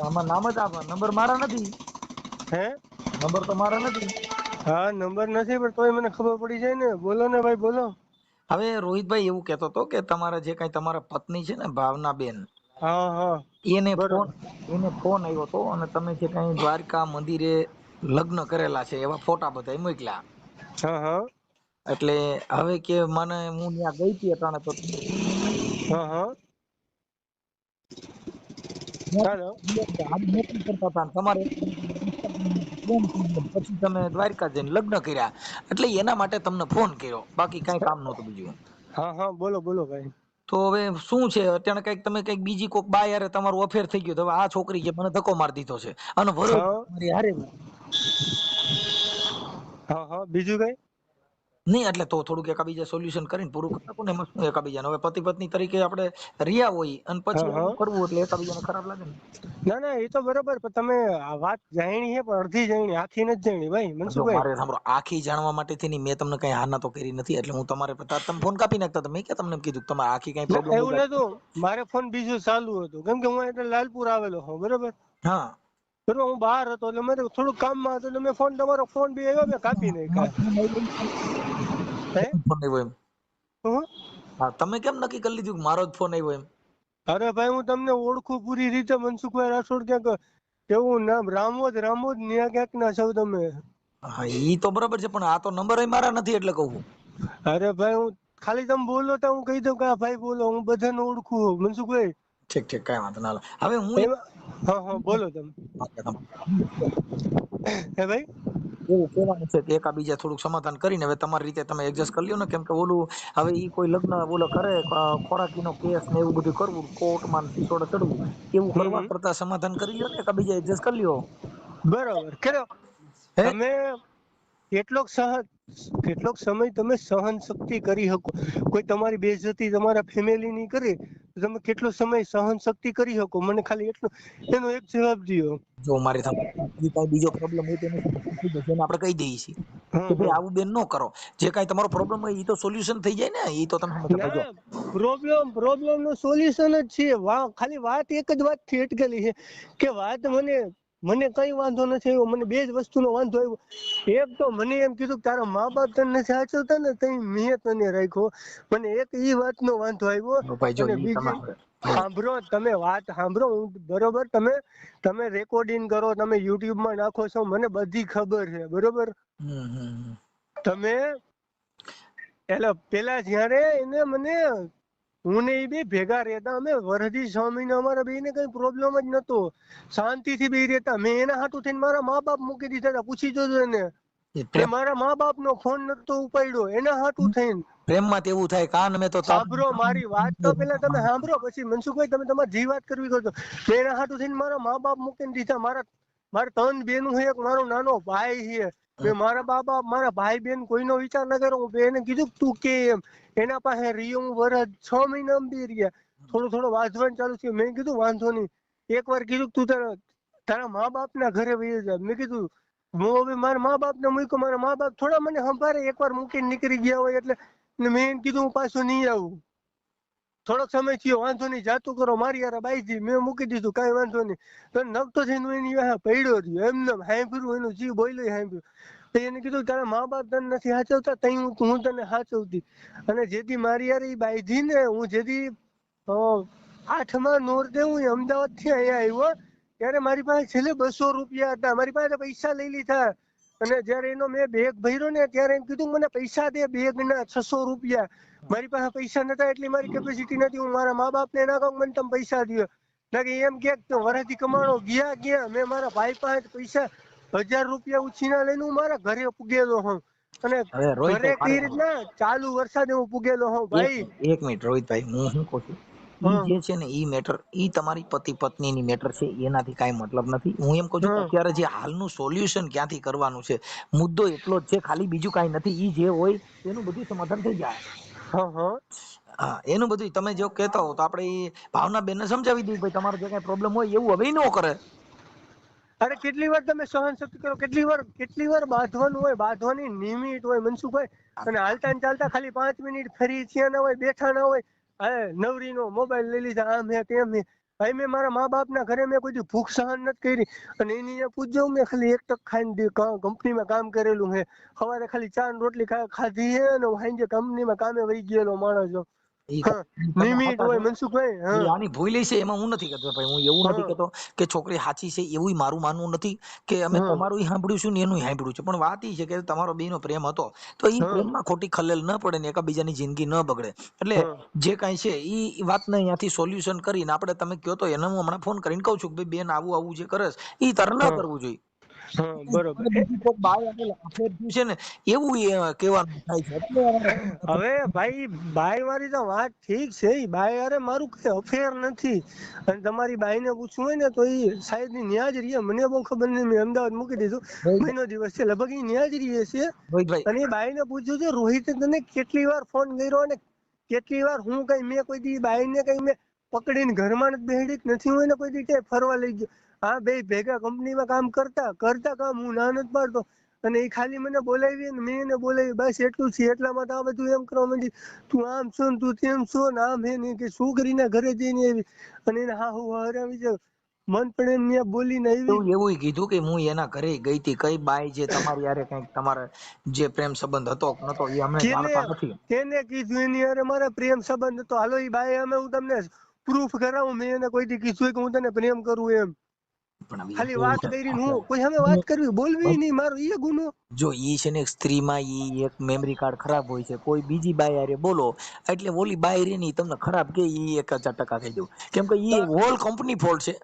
આમાં નામ જ આવે, નંબર મારા નથી. હે? નંબર તો મારા નથી. હા નંબર નથી પણ તોય મને ખબર પડી જાય ને. બોલો ને ભાઈ બોલો. હવે રોહિતભાઈ એવું કહેતો હતો કે તમારા જે કઈ તમારા પત્ની છે ને ભાવનાબેન, હા હા એને બરોબર. ફોન આવ્યો હતો અને તમે જે કઈ દ્વારકા મંદિરે લગ્ન કરેલા છે એવા ફોટા બધા મોકલ્યા. હા હા એટલે હવે કે મને હું ત્યાં ગઈ હતી અટાણે તો હા હા હાલો. નોકરી કરતા હતા તમારે પછી તમે દ્વારકા જઈને લગ્ન કર્યા એટલે એના માટે તમને ફોન કર્યો, બાકી કઈ કામ નહોતું બીજું. હા હા બોલો બોલો ભાઈ. તો હવે શું છે અત્યારે કઈક તમે કઈક બીજી કોઈક બા યારે તમારું અફેર થઈ ગયું તો હવે આ છોકરી કે મને ધક્કો મારી દીધો છે અને વરો હા મારી હારે હા હા બીજું કઈ? નહીં એટલે તો થોડુંક એકાબીજા સોલ્યુશન કરીને પૂરું કરી નાખો ને. એમાં શું એકાબીજાને હવે પતિ પત્ની તરીકે આપણે રહ્યા હોય અને પછી હા હા આવું કરવું એટલે એકાબીજાને ખરાબ લાગે ને. ના ના એ તો બરોબર પણ તમે આ વાત જાણી છે પણ અડધી જાણી આખી નથી જાણી ભાઈ જો મનસુખભાઈ. મારે સાંભળો આખી જાણવા માટે થી મેં તમને કઈ હાના તો કરી નથી એટલે હું તમારે તમે ફોન કાપી નાખતા તમે કે તમને કીધું કે તમારે આખી કઈ પ્રોબ્લેમ એવું હોય. નતું. મારે ફોન બીજું ચાલુ હતું કેમ કે હું એટલે લાલપુર આવેલો છું બરોબર. હા બરોબર હું બહાર હતો એટલે મેં થોડુંક કામમાં હતો એટલે મેં ફોન તમારો ફોન બી આવ્યો મેં કાપી નાખ્યા. હે ફોન આવ્યો એમ? હું? હા તમે કેમ નક્કી કરી લીધું કે મારો જ ફોન આવ્યો એમ? અરે ભાઈ હું તમને ઓળખું પૂરી રીતે મનસુખભાઈ રાઠોડ ક્યાંક કેવું નામ રામોદ ન્યા ક્યાંક ના છો તમે. હા ઈ તો બરાબર છે પણ આ તો નંબર મારા નથી એટલે કહું. અરે ભાઈ હું ખાલી તમે બોલો તો હું કહી દઉં કે આ ભાઈ બોલો. હું બધાને ઓળખું મનસુખભાઈ. ઠીક ઠીક કઈ વાંધો ના. હવે હું હા હા બોલો તમે. હે ભાઈ એવું કહેવાનું છે કે એકાબીજા થોડુંક સમાધાન કરીને હવે તમારી રીતે તમે એડજસ્ટ કરી લ્યો ને. કેમ કે ઓલું હવે ઈ કોઈ લગ્ન ઓલો કરે ખોરાકીનો કેસ ને એવું બધું કરવું કોર્ટમાં સિસોડે ચડવું એવું કરવા હમ કરતા સમાધાન કરી લ્યો ને એકાબીજા એડજસ્ટ કરી લ્યો. બરોબર કરો હે તમે. કેટલોક સમય તમે સહન શક્તિ કરી શકો. કોઈ તમારી બેઇજ્જતી તમારા ફેમિલી ની કરે તો તમે કેટલો સમય સહન શક્તિ કરી શકો મને ખાલી એટલો એનો એક જવાબ દો. જો મારી સાથે કઈ બીજો પ્રોબ્લેમ હોય તો એને આપણે કહી દઈએ છીએ કે હમ ભાઈ હમ આવું બેન ન કરો. જે કાંઈ તમારો પ્રોબ્લેમ હોય એ તો સોલ્યુશન થઈ જાય ને. એ તો તમે સમજો કે ભાઈ જો ના પ્રોબ્લેમ નું સોલ્યુશન જ છે. ખાલી વાત એક જ વાત થી અટકેલી છે કે વાત મને કઈ વાંધો નથી આવ્યો. મને બે જ વસ્તુનો વાંધો આવ્યો. એક તો મને એમ કીધું કે તારા મા બાપ તને નથી સાચવતા ને તઈ મેં તને રાખ્યો. મને એક ઈ વાતનો વાંધો આવ્યો. ભાઈ જો અને ઈ બીજી તમારે સાંભળો તમે વાત સાંભળો હું બરોબર તમે રેકોર્ડિંગ કરો તમે યુટ્યુબ માં નાખો છો મને બધી ખબર છે બરોબર. હમ તમે એટલે પેલા જયારે એને મને હું ને એ બે ભેગા રહેતા અમે વરદી સ્વામી અમારા બે ને કઈ પ્રોબ્લેમ જ નતો. શાંતિ થી બે રહેતા. મેં એના હાટુ થઈને મારા મા બાપ મૂકી દીધા હતા. પૂછી જોજો એને. એ મેં પ્રેમ મારા મા બાપ નો ફોન નતો ઉપાડ્યો એના હાટુ થઈને. પ્રેમમાં તો એવું થાય કાન મેં તો સાંભળો મારી વાત તો પેલા તમે સાંભળો પછી મનસુખભાઈ તમે તમારી જે વાત કરવી કરજો. મેં એના હાટુ થઈને મારા મા બાપ મૂકીને દીધા. મારે 3 બેનું છે એક મારો નાનો ભાઈ છે. મેં મારા બાબા મારા ભાઈ બેન કોઈનો વિચાર ન કર્યો. હું બેને કીધું કે તું કે એમ. એના પાસે રહ્યો હું વરસ 6 મહિના બી રહ્યા. થોડું વાંચવાનું ચાલુ થયું. મેં કીધું વાંધો નહીં. એકવાર કીધું તું તારા મા બાપના ઘરે વહી જા. મેં કીધું હું હવે મારા મા બાપને મૂક્યો, મારા મા બાપ થોડા મને સંભાળે. એકવાર મૂકીને નીકળી ગયા હોય એટલે. મેં એમ કીધું હું પાછું નહીં આવું. થોડોક સમય થયો, વાંધો નહીં, જાતું કરો મારી યાર બાઈજી. મેં મૂકી દીધું, કાંઈ વાંધો નહીં. તો નકતો થઈને એની વાહે પડ્યો રહ્યો. એમને હાંભળ્યું, એનું જીવ બોલ્યો હાંભળ્યું. તો એને કીધું તારા મા બાપ તને નથી સાચવતા, તઈ હું તને સાચવતી. અને જેથી મારી યાર એ બાઈજી ને હું જેથી 8મા નોરતે હું અમદાવાદ થી અહીંયા આવ્યો, ત્યારે મારી પાસે છેલ્લે 200 રૂપિયા હતા. મારી પાસે પૈસા લઈ લીધા. અને જયારે એનો મેં બેગ ભર્યો ને ત્યારે એમ કીધું મને પૈસા દે બેગ ના 600 રૂપિયા. મારી પાસે પૈસા નતા, એટલી મારી કેપેસિટી નથી. હું મારા મા બાપ ને ના કહું મને તમે પૈસા દો. નાકે એમ કે વરાથી કમાણો ગયા. મેં મારા ભાઈ પાસે પૈસા 1000 રૂપિયા ઉછીના લઈને હું મારા ઘરે પૂગેલો હોઉં. અને હવે રોહિતભાઈ, ઘરે કઈ રીતના ચાલુ વરસાદે હું પૂગેલો હોઉં ભાઈ. એક મિનિટ રોહિતભાઈ, હું શું કહું છું, ઈ જે છે ને ઈ મેટર, ઈ તમારી પતિ પત્નીની મેટર છે, એનાથી કાંઈ મતલબ નથી. હું એમ કહું છું કે અત્યારે જે હાલનું સોલ્યુશન ક્યાંથી કરવાનું છે, મુદ્દો એટલો જ છે, ખાલી બીજું કાંઈ નથી. ઈ જે હોય એનું બધું સમાધાન થઈ જાય. હા, એનું બધું તમે જો કહેતા હો તો આપણે ઈ ભાવનાબેનને સમજાવી દઈએ ભાઈ તમારો જે કાંઈ પ્રોબ્લેમ હોય એવું હવે ન કરે. અરે કેટલી વાર તમે સહન શક્તિ કરો, કેટલી વાર બાંધવાનું હોય, બાંધવાની નિમિત હોય મનસુખભાઈ. અને હાલતા ને ચાલતા ખાલી 5 મિનિટ ફરી થયા ના હોય, બેઠા ના હોય, નવરીનો મોબાઈલ લઈ લીધા, આમ હે તેમ હે. ભાઈ મેં મારા મા બાપના ઘરે મેં કોઈ ભૂખ સહન નથી કરી. અને એની પૂછજો, મેં ખાલી 1 ટક ખાઈને કંપનીમાં કામ કરેલું હે. સવારે ખાલી 4 રોટલી ખાધી હે અને સાંજે કંપનીમાં કામે વહી ગયેલો માણસ. નિમિત હોય મનસુખભાઈ. આની ભૂલ છે એમાં હું નથી કહેતો ભાઈ, હું એવું નથી કહેતો કે છોકરી સાચી છે, એવું મારું માનવું નથી કે અમે તમારું સાંભળ્યું છું ને એનું સાંભળ્યું છે. પણ વાત એ છે કે તમારો બેનો પ્રેમ હતો તો એ પ્રેમમાં ખોટી ખલેલ ન પડે ને એકબીજાની જિંદગી ન બગડે. એટલે જે કાંઈ છે એ વાતને અહીંયાથી સોલ્યુશન કરીને આપણે, તમે કહો તો એને હું હમણાં ફોન કરીને કહું છું કે ભાઈ બેન આવું જે કરે એ તારે ન કરવું જોઈએ. બરોબર. છે ને એવું કહેવાનું થાય છે. હવે ભાઈ બાઈ વાળી તો વાત ઠીક છે, બાઈ અરે મારું કઈ અફેર નથી. અને તમારી બાઈ ને પૂછવું હોય ને તો એ સાહેબ ની ન્યા જ રહીએ. મને બહુ ખબર નહીં, મેં અમદાવાદ મૂકી દીધું, મહિનો દિવસ છે લગભગ, એ ન્યા જ રહીએ છે. અને એ બાઈ ને પૂછ્યું છે રોહિતે તને કેટલી વાર ફોન કર્યો અને કેટલી વાર હું કઈ મેં કોઈ દી બાઈ ને કઈ મેં પકડીને ઘરમાં જ બેહડી નથી હોય ને કોઈ દી ક્યાંય ફરવા લઈ ગયો. હા બે ભેગા કંપનીમાં કામ કરતા કામ હું ના નથી પાડતો. અને એ ખાલી મને બોલાવી ને મેં એને બોલાવી, બસ એટલું છે. એટલામાં તો આ બધું એમ કરવા માંડી, તું આમ છો ને તું તેમ છો ને આમ હે ને, કે છોકરીના ઘરે જઈને આવી અને એને હા હું હરાવી જાવ. મન પણ એમ ત્યાં બોલીને આવી. એવું કીધું કે હું એના ઘરે ગઈ હતી, કઈ બાઈ જે તમારી યારે કઈક તમારે જે પ્રેમ સંબંધ હતો નતો એ અમને જાણતા નથી. કેને કીધું એની યારે મારા પ્રેમ સંબંધ હતો? હાલો એ બાઈ અમે હું તમને પ્રૂફ કરાવું, મેં એને કોઈ દી કીધું કે હું તને પ્રેમ કરું એમ? ખાલી વાત કરીને હું કોઈ સામે વાત કરવી, બોલવી નહીં, મારો એ ગુનો. જો ઈ છે ને સ્ત્રીમાં ઈ એક મેમરી કાર્ડ ખરાબ હોય છે. કોઈ બીજી બાઈ હારે બોલો એટલે ઓલી બાઈ રે ની તમને ખરાબ કે ઈ 1000% કહી દઉં, કેમ કે ઈ હોલ કંપની ફોલ્ટ છે.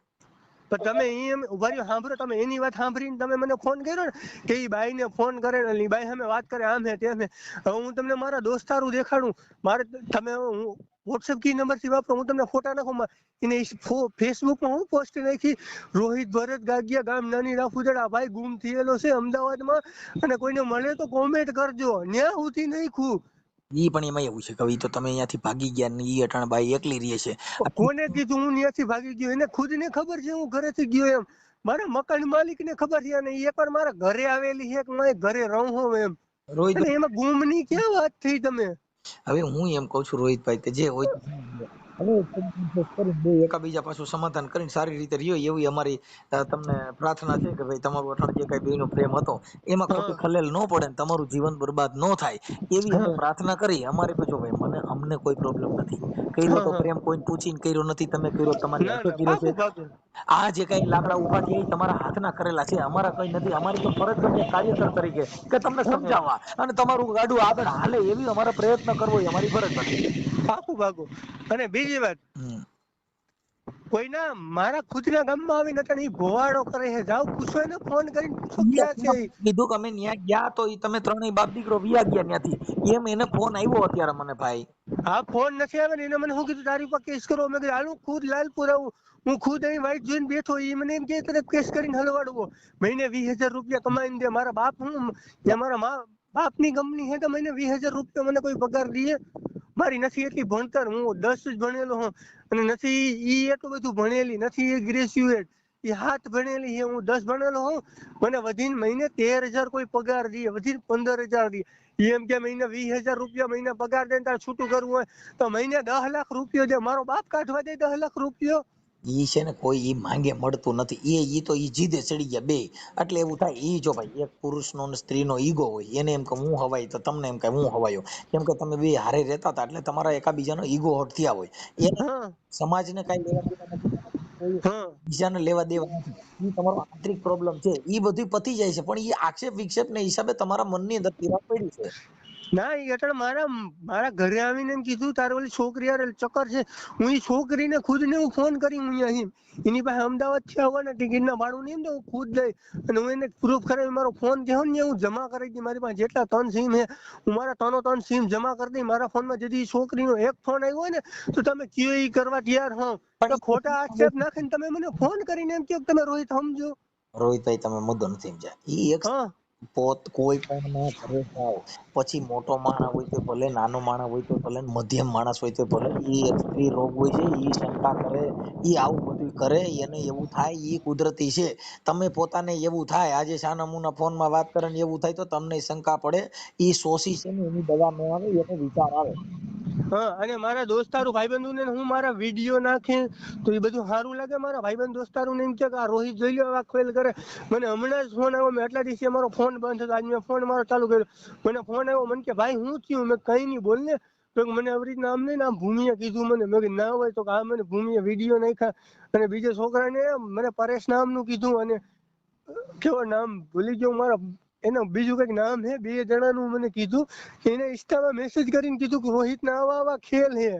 પણ તમે એમ ઉભા રહ્યો, સાંભળો, તમે એની વાત સાંભળીને તમે મને ફોન કર્યો ને કે ઈ બાઈ ને ફોન કરે ને બાઈ સામે વાત કરે આમ હે તેમ હે. હવે હું તમને મારા દોસ્તારું દેખાડું, મારે તમે હું વોટ્સએપ કી નંબર થી વાપરો, હું તમને ફોટા નાખું. એને ફેસબુકમાં હું પોસ્ટ નાખી, રોહિત ભરત ગાગિયા, ગામ નાની રાફુજડા, ભાઈ ગુમ થયેલો છે અમદાવાદમાં અને કોઈને મળે તો કોમેન્ટ કરજો. ન્યા સુધી નાખ્યું. ઈ પણ એમાં એવું છે કે ઈ તો તમે અહીંયાથી ભાગી ગયા ને ઈ અટાણ બાઈ એકલી રહે છે. કોને કીધું હું ત્યાંથી ભાગી ગયો? એને ખુદ ને ખબર છે હું ઘરેથી ગયો એમ. મારા મકાન માલિક ને ખબર છે. અને એક વાર મારા ઘરે આવેલી છે કે મારે ઘરે રહું હોઉં એમ. એટલે એમાં ગુમની ક્યાં વાત થઈ તમે? હવે હું એમ કઉ છું રોહિતભાઈ કે જે હોય હવે એકાબીજા પાછું સમાધાન કરીને સારી રીતે રહ્યો એવી અમારી તમને પ્રાર્થના છે કે ભાઈ તમારું અઠાણ જે કઈ બેનો પ્રેમ હતો એમાં ખોટી ખલેલ ન પડે ને તમારું જીવન બરબાદ ન થાય એવી અમે પ્રાર્થના કરી. અમારી પછી ભાઈ અમને કોઈ પ્રોબ્લેમ નથી. કર્યો તો પ્રેમ કોઈ પૂછીને કર્યો નથી, તમે કર્યો તમારી હાથે કર્યો છે. આ જે કઈ લાકડા ઉભા થયા એ તમારા હાથના કરેલા છે, અમારા કઈ નથી. અમારી તો ફરજ બને કાર્યકર તરીકે કે તમને સમજાવવા અને તમારું ગાડું આગળ હાલે એવી અમારા પ્રયત્ન કરવો એ અમારી ફરજ બને. પાકું. અને બીજી વાત, કોઈના મારા ખુદના ગામમાં આવીને અત્યારે ઈ ભોવાડો કરે છે, જાવ પૂછો એને, ફોન કરીને પૂછો ઈ ક્યાં છે ઈ. કીધું કે અમે ન્યા ગયા તો ઈ તમે ત્રણેય બાપ દીકરો વિયા ગયા ત્યાંથી, એમ એને ફોન આવ્યો અત્યારે મને ભાઈ. હા ફોન નથી આવે ને, એને મને શું કીધું તારી ઉપર કેસ કરો. મેં કીધું હાલ હું ખુદ લાલપુર આવું, હું ખુદ અહીં વાઈટ જોઈને બેઠો, ઈ મને એમ કે તરત કેસ કરીને હલવાડવો. મહિને 20,000 રૂપિયા કમાઈને દે. મારા બાપ હું જે મારા બાપની કંપની છે તો મહિને 20,000 રૂપિયા મને કોઈ પગાર દે? મારી નથી એટલી ભણતર, હું 10 જ ભણેલો હું, અને નથી ઈ એટલું બધું ભણેલી નથી, એ ગ્રેજ્યુએટ, એ 7 ભણેલી છે, હું 10 ભણેલો હું. મને વધીને મહિને 13,000 કોઈ પગાર દે, વધીને 15,000 દે. એમ કે મહિને 20,000 રૂપિયા મહિને પગાર દે, તારે છૂટું કરવું હોય તો મહિને 10 લાખ રૂપિયા દે. મારો બાપ કાઢવા દે 10 લાખ રૂપિયા? ઈ છે ને કોઈ ઈ માંગે મળતું નથી, ઈ તો ઈ જીદે ચડી ગયા બે. એટલે એવું થાય, ઈ જો ભાઈ એક પુરુષનો ને સ્ત્રીનો ઈગો હોય, એને એમ કે હું હવાય તો તમને એમ કે હું હવાયો, કેમ કે તમે બે હારે રહેતા હતા એટલે તમારા એકાબીજાનો ઈગો હટ થયા હોય. એને હા સમાજને કઈ લેવા દેવા નથી, કોઈ હા બીજાને લેવા દેવા નથી. ઈ તમારો આંતરિક પ્રોબ્લેમ છે, ઈ બધું પતી જાય છે, પણ ઈ આક્ષેપ વિક્ષેપ ને હિસાબે તમારા મનની અંદર તિરાડ પડી છે. ના ઈ એટલે મારા ઘરે આવીને એમ કીધું તારે ઓલી છોકરી હારે ચક્કર છે. હું ઈ છોકરીને ખુદ ને હું ફોન કરી, હું અહીંયા એની પાસે અમદાવાદ થી આવવાના ટિકિટના ભાડું નહીં તો હું ખુદ લઈ અને હું એને પ્રૂફ કરાવી મારો ફોન જે હોય ને હું જમા કરી દઈ. મારી પાસે જેટલા 3 સિમ હે હું મારા 3 સિમ જમા કરી દઈ. મારા ફોનમાં ଯଦି છોકરીનો એક ફોન આવ્યો હોય ને તો તમે કયો ઈ કરવા તૈયાર હો. તો ખોટા આક્ષેપ નાખીને તમે મને ફોન કરીને એમ કહો કે તમે રોહિત સમજો. રોહિતભાઈ તમે મુદ્દો નથી સમજ્યા. ઈ એક હા કોઈ પણ ના ઘરે જાઓ, પછી મોટો માણસ હોય તો ભલે, નાનો માણસ હોય તો ભલે, મધ્યમ માણસ હોય તો ભલે, ઈ એક સ્ત્રી રોગ હોય છે, ઈ શંકા કરે, ઈ આવું બધું કરે, એને એવું થાય, ઈ કુદરતી છે. તમે પોતાને એવું થાય, આજે સાના મુના ફોનમાં વાત કરે ને એવું થાય તો તમને શંકા પડે, ઈ શોષી છે ને એની દવા ન આવે, એને વિચાર આવે. હા અને મારા દોસ્તારો ભાઈબંધો ને હું મારા વિડીયો નાખે તો એ બધું સારું લાગે? મારા ભાઈબંધ દોસ્તારો ને એમ કે આ રોહિત જોઈ લો આ ખેલ કરે. મને હમણાં જ ફોન આવ્યો, મેં એટલા દિવસે મારો ફોન બંધ હતો, આજ મેં ફોન મારો ચાલુ કર્યો. મને ફોન આવ્યો, મને કે ભાઈ હું થયું? મેં કઈ નહીં, બોલ ને. તો મને આવી રીતના આમ નહીં, આમ ભૂમિએ કીધું મને. મેં કીધું ના હોય તો આ મને ભૂમિએ વિડીયો નાખ્યા, અને બીજા છોકરાને મને પરેશ નામનું કીધું, અને કેવો નામ ભૂલી ગયો મારા, એનું બીજું કઈક નામ હે, 2 જણાનું મને કીધું. એને ઇન્સ્ટામાં મેસેજ કરીને કીધું કે રોહિત ના આવા આવા ખેલ હે.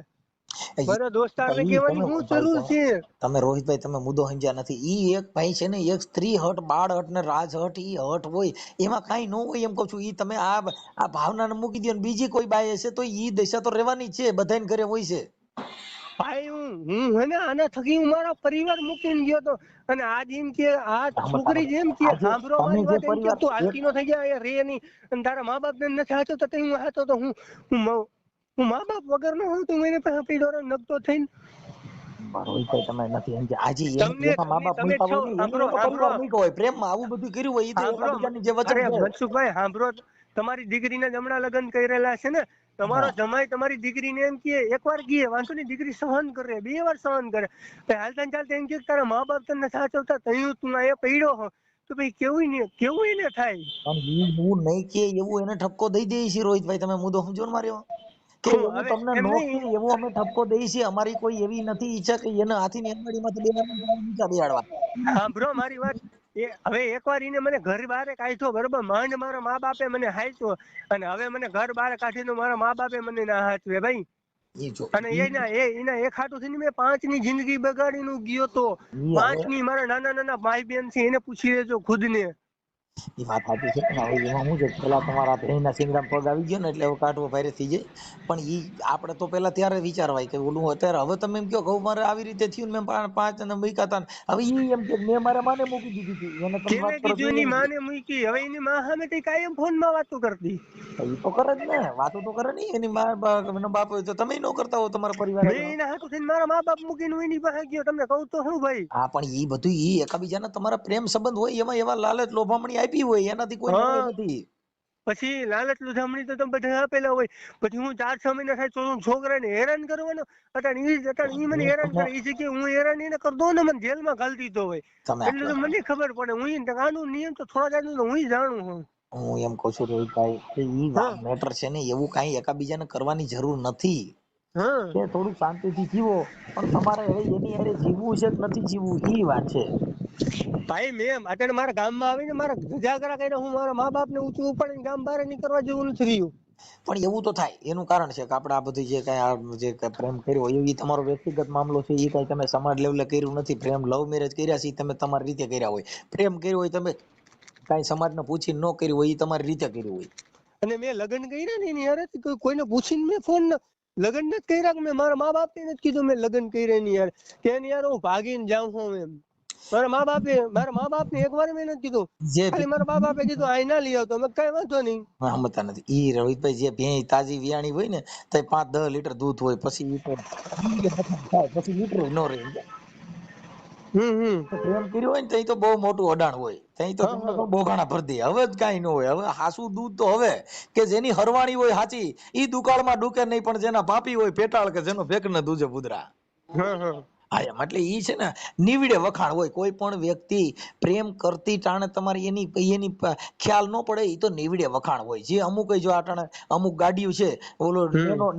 મારા દોસ્તારને ઈ કહેવાની તમે શું ભાઈ જરૂર છે? તમે રોહિતભાઈ તમે મુદ્દો સમજ્યા નથી. ઈ એક ભાઈ છે ને, એક સ્ત્રી હટ, બાળ હટ ને રાજ હટ, ઈ હટ હોય એમાં કાંઈ ન હોય એમ કહું છું. ઈ તમે આ ભાવનાને મૂકી દો ને બીજી કોઈ બાઈ હશે તો ઈ દશા તો રહેવાની જ છે, બધાને ઘરે હોય છે. ભાઈ હું હે ને આના થકી હું મારા પરિવાર મૂકીને ગયો તો, અને આજ એમ કે આ છોકરી જેમ કે આજે સાંભળો તમે મારી જે વાત, એમ કે પરિવાર તું હાલતી નો થઈ જાય રે નહીં, અને તારા મા બાપ ને નથી હાચો તો હું હાચો તો હું મા બાપ વગર નો હું તું એને પાસે પીડો નગતો થઈને. રોહિતભાઈ તમે નથી સમજ્યા. આજે તમને એના મા ખાલી બાપ તમે મૂક્યા છો હોય ને, સાંભળો એનો પરિવાર સાંભળો મૂક્યો હોય, પ્રેમમાં આવું બધું કર્યું હોય, ઈ તો સાંભળો એકાબીજાની જે વચન અરે છે. મનસુખભાઈ સાંભળો, તમારી દીકરીના જમણા લગ્ન કરેલા છે ને, તમારો હા જમાઈ તમારી દીકરીને એમ કે એકવાર ગીએ વાંધો નહીં, દીકરી સહન કરે, 2 વાર સહન કરે, હાલતા ને ચાલતા એમ કે તારા મા બાપ તને સાચવતા તયું તું એ પડ્યો હો, તો ભાઈ કેવું એને થાય? પણ ઈ એવું નહીં કે એવું એને ઠપકો દઈ દે છે. રોહિતભાઈ તમે મુદ્દો સમજો ને માર્યો, કે હું એવું હવે તમને એમ નો કે નહીં. એવું અમે ઠપકો દઈ છીએ. અમારી કોઈ એવી નથી ઈચ્છા કે એને હાથીની અંબાડીમાંથી નીચા બેહાડવા. સાંભળો મારી વાત, એ હવે એકવાર એને મને ઘર બહાર કાઢ્યો, બરોબર, માંડ મારા મા બાપે મને હાચ્યો, અને હવે મને ઘર બહાર કાઢીને મારા મા બાપે મને ના હાચવે ભાઈ. ઈ જો અને એના એક હાટું થઈને મેં 5 ની જિંદગી બગાડીને ગયો તો. ઈ હવે 5 ની મારા નાના નાના ભાઈ બહેન છે, એને પૂછી લેજો ખુદ ને. ઈ વાત સાચી છે, પણ હવે એમાં શું છે, પેલા તમારા ભેંના સિંગડામાં પગ આવી ગયો ને એટલે હવે કાઢવો ભારે થઈ જાય. પણ ઈ આપણે તો પેલા ત્યારે વિચારવાય કે ઓલું અત્યારે. હવે તમે એમ કહો કે મારે આવી રીતે થયું ને મેં 5 ને મૂક્યા હતા ને, હવે ઈ એમ કે મેં મારા માને મૂકી દીધી હતી, એને તમે કેને વાત કરો છો કીધું એની એમ કે માને મૂકી? હવે એની માં સામે તે કાયમ ફોન માં વાતો કરતી. ઈ તો કરે જ ને, વાતો તો કરે ને. એની એનો બાપ હોય તો તમે ન કરતા હો તમારા પરિવાર મેં હારે. એના હાટું થઈને મારા મા બાપ મૂકીને હું એની પાસે ગયો, તમને કહું તો હું ભાઈ. હા પણ ઈ બધું ઈ એકાબીજાના તમારા પ્રેમ સંબંધ હોય, એમાં એવા લાલચ લોભામણી આપી હોય, એનાથી કોઈ નવાઈ હા નથી. પછી લાલચ લુજામણી તો તમે બધા આપેલા હોય. પછી હું 4-6 મહિના થાય તો હું છોકરાને હેરાન કરવાનો? અત્યારે ઈ મને હું હેરાન તમને કરે, એ જગ્યાએ હું હેરાન એને કરી દઉં ને, મને જેલમાં ઘાલી દીધો હોય. તમે એટલે તો મને ખબર પડે, હું કાનૂન નિયમ તો થોડા જાણું તો હું જાણું છું. હું એમ કઉ છું રોહિતભાઈ કે ઈ હા મેટર છે ને, એવું કાંઈ એકાબીજાને કરવાની જરૂર નથી. હા કે થોડુંક શાંતિથી જીવો, પણ તમારે હવે એની હારે જીવવું છે કે નથી જીવવું ઈ વાત છે. ભાઈ મેં અત્યારે મારા ગામમાં આવીને મારા ધજાગરા કર્યા, હું મારા મા બાપ ને ઊંચું ઉપાડીને ગામ બહાર નીકળવા જેવું નથી રહ્યું. પણ એવું તો થાય એનું કારણ છે કે આપણે આ બધી જે કાંઈ આ જે કાંઈ પ્રેમ કર્યો હોય એ તમારો વ્યક્તિગત મામલો છે, એ કાંઈ તમે સમાજ લેવલે કર્યું નથી. પ્રેમ લવ મેરેજ કર્યા છે, ઈ તમે તમારી રીતે કર્યા હોય. પ્રેમ કર્યો હોય તમે કાંઈ સમાજને પૂછીને ન કર્યું હોય, એ તમારી રીતે કર્યું હોય. અને મેં લગ્ન કર્યા ને એની હારે કોઈને પૂછીને મેં લગ્ન નથી કર્યા, કે મેં મારા મા બાપને નથી કીધું મેં લગ્ન કર્યા એની યાર, કે એની યાર હું ભાગીને જાઉં છું એમ. મારા મા બાપને એક વાર મેં નથી કીધું, જે ખાલી મારા મા બાપે કીધું આઈ ના લઈ આવતો, મેં કઈ વાંધો નહીં. સમજતા નથી. ઈ રોહિતભાઈ જે ભેંસ તાજી વિયાણી હોય ને તો 5-10 લીટર દૂધ હોય, પછી ઈ તો થાય, પછી લીટર ન રહે. પ્રેમ કર્યો હોય ને તઈ તો બહુ મોટું અડાણ હોય, તઈ તો તમને તો બોઘાણા ભરી દે. હવે જ કાંઈ ન હોય. હવે હાસુ દૂધ તો હવે કે જેની હરવાણી હોય હાચી, ઈ દુકાળમાં ડૂકે નહીં, પણ જેના પાપી હોય પેટાળ, કે જેનો ફેક ન દૂજે પુદરા. હા એમ. એટલે ઈ છે ને નીવડે વખાણ હોય. કોઈ પણ વ્યક્તિ પ્રેમ કરતી ટાણે તમારી એની ખ્યાલ ન પડે, ઈ તો નીવડે વખાણ હોય. જે અમુક જો આ ટાણે અમુક ગાડીઓ છે, ઓલો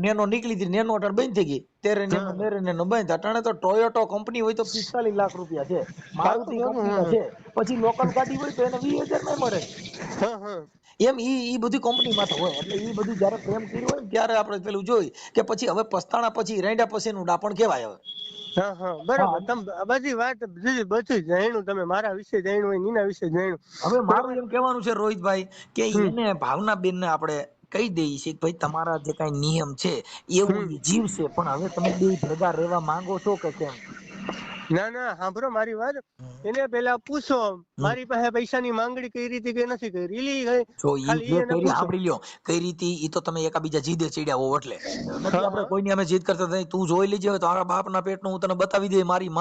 નેનો નીકળી હતી, નેનો અટાણે બંધ થઈ ગઈ, તેરે નેનો મેરે નેનો બંધ. અટાણે તો ટોયોટો કંપની હોય તો 45 લાખ રૂપિયા છે, મારુતિ કંપનીના છે, પછી લોકલ ગાડી હોય તો એને 20,000 માં મળે. એમ ઈ બધી કંપનીમાં તો હોય. એટલે ઈ બધું જયારે પ્રેમ કર્યો હોય ને ત્યારે આપણે પેલું જોઈ કે પછી હવે પસ્તાણા પછી રાંડ્યા પછીનું ડાપણ કહેવાય. હવે બરોબર. તમે બધી વાત બધું જાણ્યું, તમે મારા વિશે જાણ્યું હોય, નીના વિશે જાણ્યું. હવે મારું એમ કહેવાનું છે રોહિતભાઈ કે એને ભાવનાબેન ને આપણે કહી દઈએ છીએ કે ભાઈ તમારા જે કાંઈ નિયમ છે એવું ઈ જીવશે, પણ હવે તમે બે ભેગા રહેવા માંગો છો કે કેમ? ના ના, સાંભળો મારી વાત. એને પેલા પૂછો મારી પાસે પૈસાની માંગણી કરી હતી કે નથી કરી. જો ઈ ખાલી જે એને કરી પૂછો. સાંભળી લ્યો, કઈ રીતે ઈ તો તમે એકાબીજા જીદે ચડ્યા હો, એટલે નથી આપણે કોઈની અમે જીદ કરતા નથી. તું જોઈ લેજે, તારા બાપના પેટનું હું તને બતાવી દે, મારી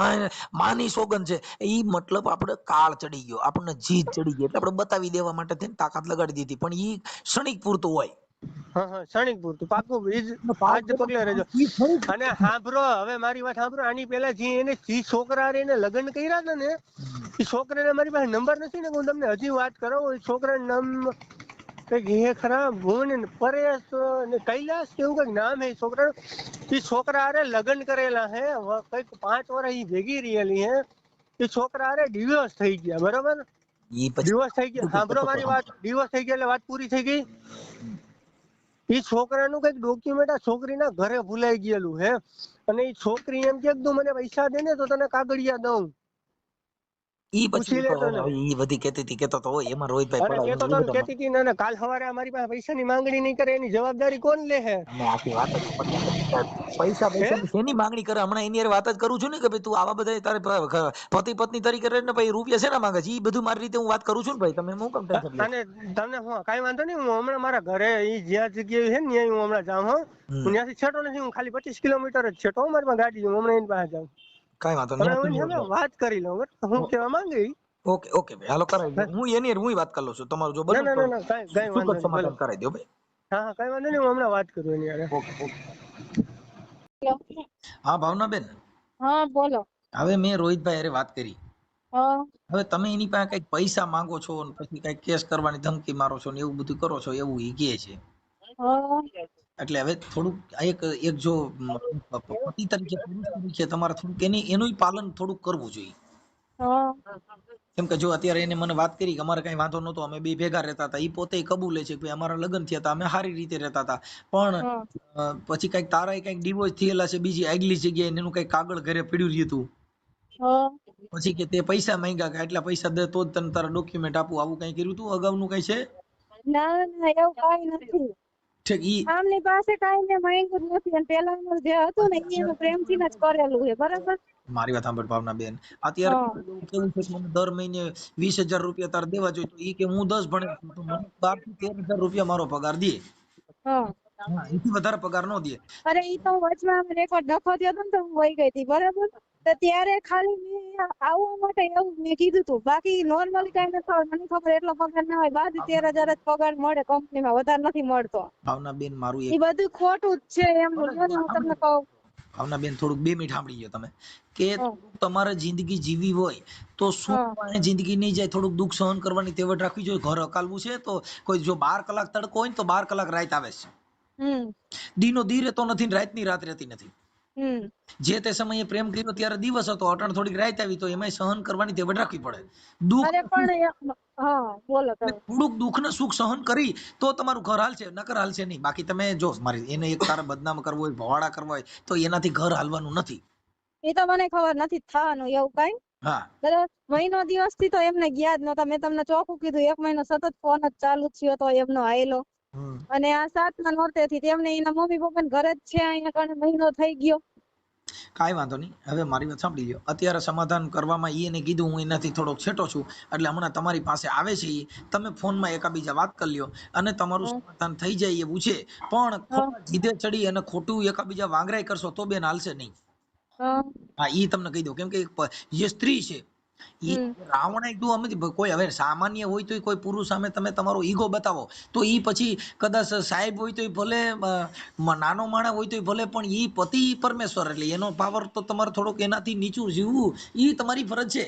માની સોગન છે. ઈ મતલબ આપણે કાળ ચડી ગયો, આપણને જીદ ચડી ગઈ, એટલે આપણે બતાવી દેવા માટે થઈને તાકાત લગાડી દીધી. પણ ઈ ક્ષણિક પૂરતું હોય. ક્ષણિક પૂરતું પાકું આજ પગલે રહેજો. અને સાંભળો, હવે મારી વાત સાંભળો. આની પેલા જે છોકરા એને લગ્ન કર્યા હતા ને, એ છોકરાને મારી પાસે નંબર નથી ને, હું તમને હજી વાત કરું. છોકરાનું નામ કઈક હે ખરા, ભુવન પરેશ ને કૈલાસ કેવું કઈક નામ હે છોકરાનું. એ છોકરા હારે લગ્ન કરેલા હે, કઈક 5 વર્ષ ઈ ભેગી રહેલી હે. એ છોકરા હારે ડિવોર્સ થઈ ગયા, બરોબર? ઈ પછી ડિવોર્સ થઈ ગયા, સાંભળો મારી વાત. ડિવોર્સ થઈ ગયા એટલે વાત પૂરી થઈ ગઈ. એ છોકરાનું કઈક ડોક્યુમેન્ટ આ છોકરીના ઘરે ભૂલાઈ ગયેલું હે, અને એ છોકરી એમ કે તું મને પૈસા દે ને તો તને કાગળિયા દઉં. ઈ પછી પૂછી લે તો ને. ઈ બધી કેતી કેતો તો હોય, એમાં રોહિતભાઈ અરે પડાય કેતો તો કેતી હતી ને, કાલ સવારે અમારી પાસે પૈસાની માંગણી નહીં કરે, એની જવાબદારી કોણ લે હે? અમે આખી વાત જ પૈસા શેની માંગણી કરે? હમણાં એની હારે વાત જ કરું છું ને કે ભાઈ તું આવા બધા તારે પતિ પત્ની તરીકે રહે ને ભાઈ રૂપિયા શેના માંગે છે? ઈ બધું મારી રીતે હું વાત કરું છું ને ભાઈ, તમે હું કેમ ટેન્શન લ્યો? અને તમને કાઈ વાંધો નહીં. હું હમણાં મારા ઘરે ઈ જ્યાં જગ્યાએ છે ને ત્યાં હું હમણાં જાઉં. હું ત્યાંથી છેટો નથી, હું ખાલી 25 કિલોમીટર જ છેટો. મારી પાસે ગાડી છે, હું હમણાં એની પાસે જાઉં. કઈ વાંધો તમે નહીં, વાત કરી લો હું કેવા માંગી. ઓકે ભાઈ, હાલો કરાવી દો. હું એની હારે વાત કરી લઉં છું. તમારું જો બને તો ના કઈ વાંધો સુખદ નહીં, ભલે. સમાધાન કરાવી દો ભાઈ. હા કઈ વાંધો નહીં, હું હમણાં વાત કરું એની હારે. ઓકે. હા ભાવનાબેન, હા બોલો. હવે મેં રોહિતભાઈ હારે વાત કરી. હા હવે તમે એની પાસે કઈક પૈસા માંગો છો ને પછી કઈક કેસ કરવાની ધમકી મારો છો ને એવું બધું કરો છો, એવું ઈ કહે છે. એટલે હવે થોડુંક એક જો પતિ તરીકે પુરુષ તરીકે તમારે થોડુંક એનું પાલન થોડુંક કરવું જોઈએ. કેમ કે જો અત્યારે એને મને વાત કરી કે અમારે કઈ વાંધો નતો, અમે બે ભેગા રહેતા હતા. ઈ પોતે કબૂલે છે કે અમારા લગ્ન થયા હતા, અમે સારી રીતે રહેતા હતા. પણ પછી કઈક તારા કઈક ડિવોર્સ થયેલા છે બીજી આગલી જગ્યાએ, એનું કઈક કાગળ ઘરે પડ્યું રહ્યું હતું. પછી કે તે પૈસા માંગ્યા કે આટલા પૈસા દે તો જ તને તારા ડોક્યુમેન્ટ આપું, આવું કઈ કર્યું તું અગાઉનું કઈ છે? ના એવું કઈ નથી. ઠીક. ઈ આમની પાસે કઈ મેં માંગ્યું જ નથી, અને પેલાનું જે હતું ને એ મેં પ્રેમથી જ કરેલું છે, બરાબર? મારી વાત સાંભળ ભાવનાબેન, અત્યારે કેવું છે કે મને દર મહિને 20,000 રૂપિયા તાર દેવા જોઈએ, તો ઈ કે હું 10 ભણે છું તો મને 12 થી 13,000 રૂપિયા મારો પગાર દે. એથી વધારે પગાર નો દે. અરે ઈ તો વચમાં મને એકવાર ડખો થયો હતો ને તો હું વહી ગઈ હતી, બરાબર? તો ત્યારે ખાલી મેં આવવા માટે એવું મેં કીધું હતું, બાકી નોર્મલી કઈ નથી. મને ખબર એટલો પગાર ના હોય, 12 થી 13,000 જ પગાર મળે કંપનીમાં, વધારે નથી મળતો. ભાવનાબેન મારું એ બધું ખોટું જ છે એમ હું તમને કહું. ભાવનાબેન થોડુંક 2 મિનિટ સાંભળી લો તમે, કે તમારે જિંદગી જીવી હોય તો શું જિંદગી નહીં જાય, થોડુંક દુઃખ સહન કરવાની તેવડ રાખવી જોઈએ. ઘર અકાલવું છે તો કોઈ જો 12 કલાક તડકો હોય ને તો 12 કલાક રાત આવે છે. દીનો દી રહેતો નથી ને રાતની રાત રહેતી નથી. જે તે સમયે પ્રેમ કર્યો ત્યારે દિવસ હતો, અટાણ થોડીક રાત આવી તો એમાંય સહન કરવાની ટેવ રાખવી પડે. દુઃખ અરે પણ હા બોલો તમે. થોડુંક દુઃખ ને સુખ સહન કરી તો તમારું ઘર હાલશે, નકર હાલશે નહીં. બાકી તમે જો મારી એને એક તારે બદનામ કરવો હોય, ભવાડા કરવા હોય તો એનાથી ઘર હાલવાનું નથી. એ તો મને ખબર નથી થવાનું એવું કઈ. હા બરાબર, મહિનો દિવસ થી તો એમને ગયા જ નતા. મેં તમને ચોખ્ખું કીધું, 1 મહિનો સતત ફોન જ ચાલુ થયો તો એમનો આયેલો. અને આ 7મા નોરતે થી તેમને એના મમ્મી પપ્પા ઘરે જ છે અહીંયા કણે મહિનો થઈ ગયો. કાંઈ વાંધો નહીં. હવે મારી વાત સાંભળી લો. અત્યારે સમાધાન કરવામાં એને કીધું હું એનાથી થોડોક છેટો છું, એટલે હમણાં તમારી પાસે આવે છે. તમે ફોનમાં એકાબીજા વાત કરી લ્યો અને તમારું સમાધાન થઈ જાય એવું છે. પણ ખોટા જીદે ચડી અને ખોટું એકાબીજા વાંગરાઈ કરશો તો બેન હાલશે નહીં. હા ઈ તમને કહી દઉં. કેમ કે જે સ્ત્રી છે ઈ રાવણ એકદમ અમે કોઈ હવે સામાન્ય હોય તો કોઈ પુરુષ સામે તમે તમારો ઈગો બતાવો તો ઈ પછી કદાચ સાહેબ હોય તો ભલે નાનો માણસ હોય તો ભલે, પણ ઈ પતિ પરમેશ્વર એટલે એનો પાવર તો તમારે થોડોક એનાથી નીચું જીવવું ઈ તમારી ફરજ છે.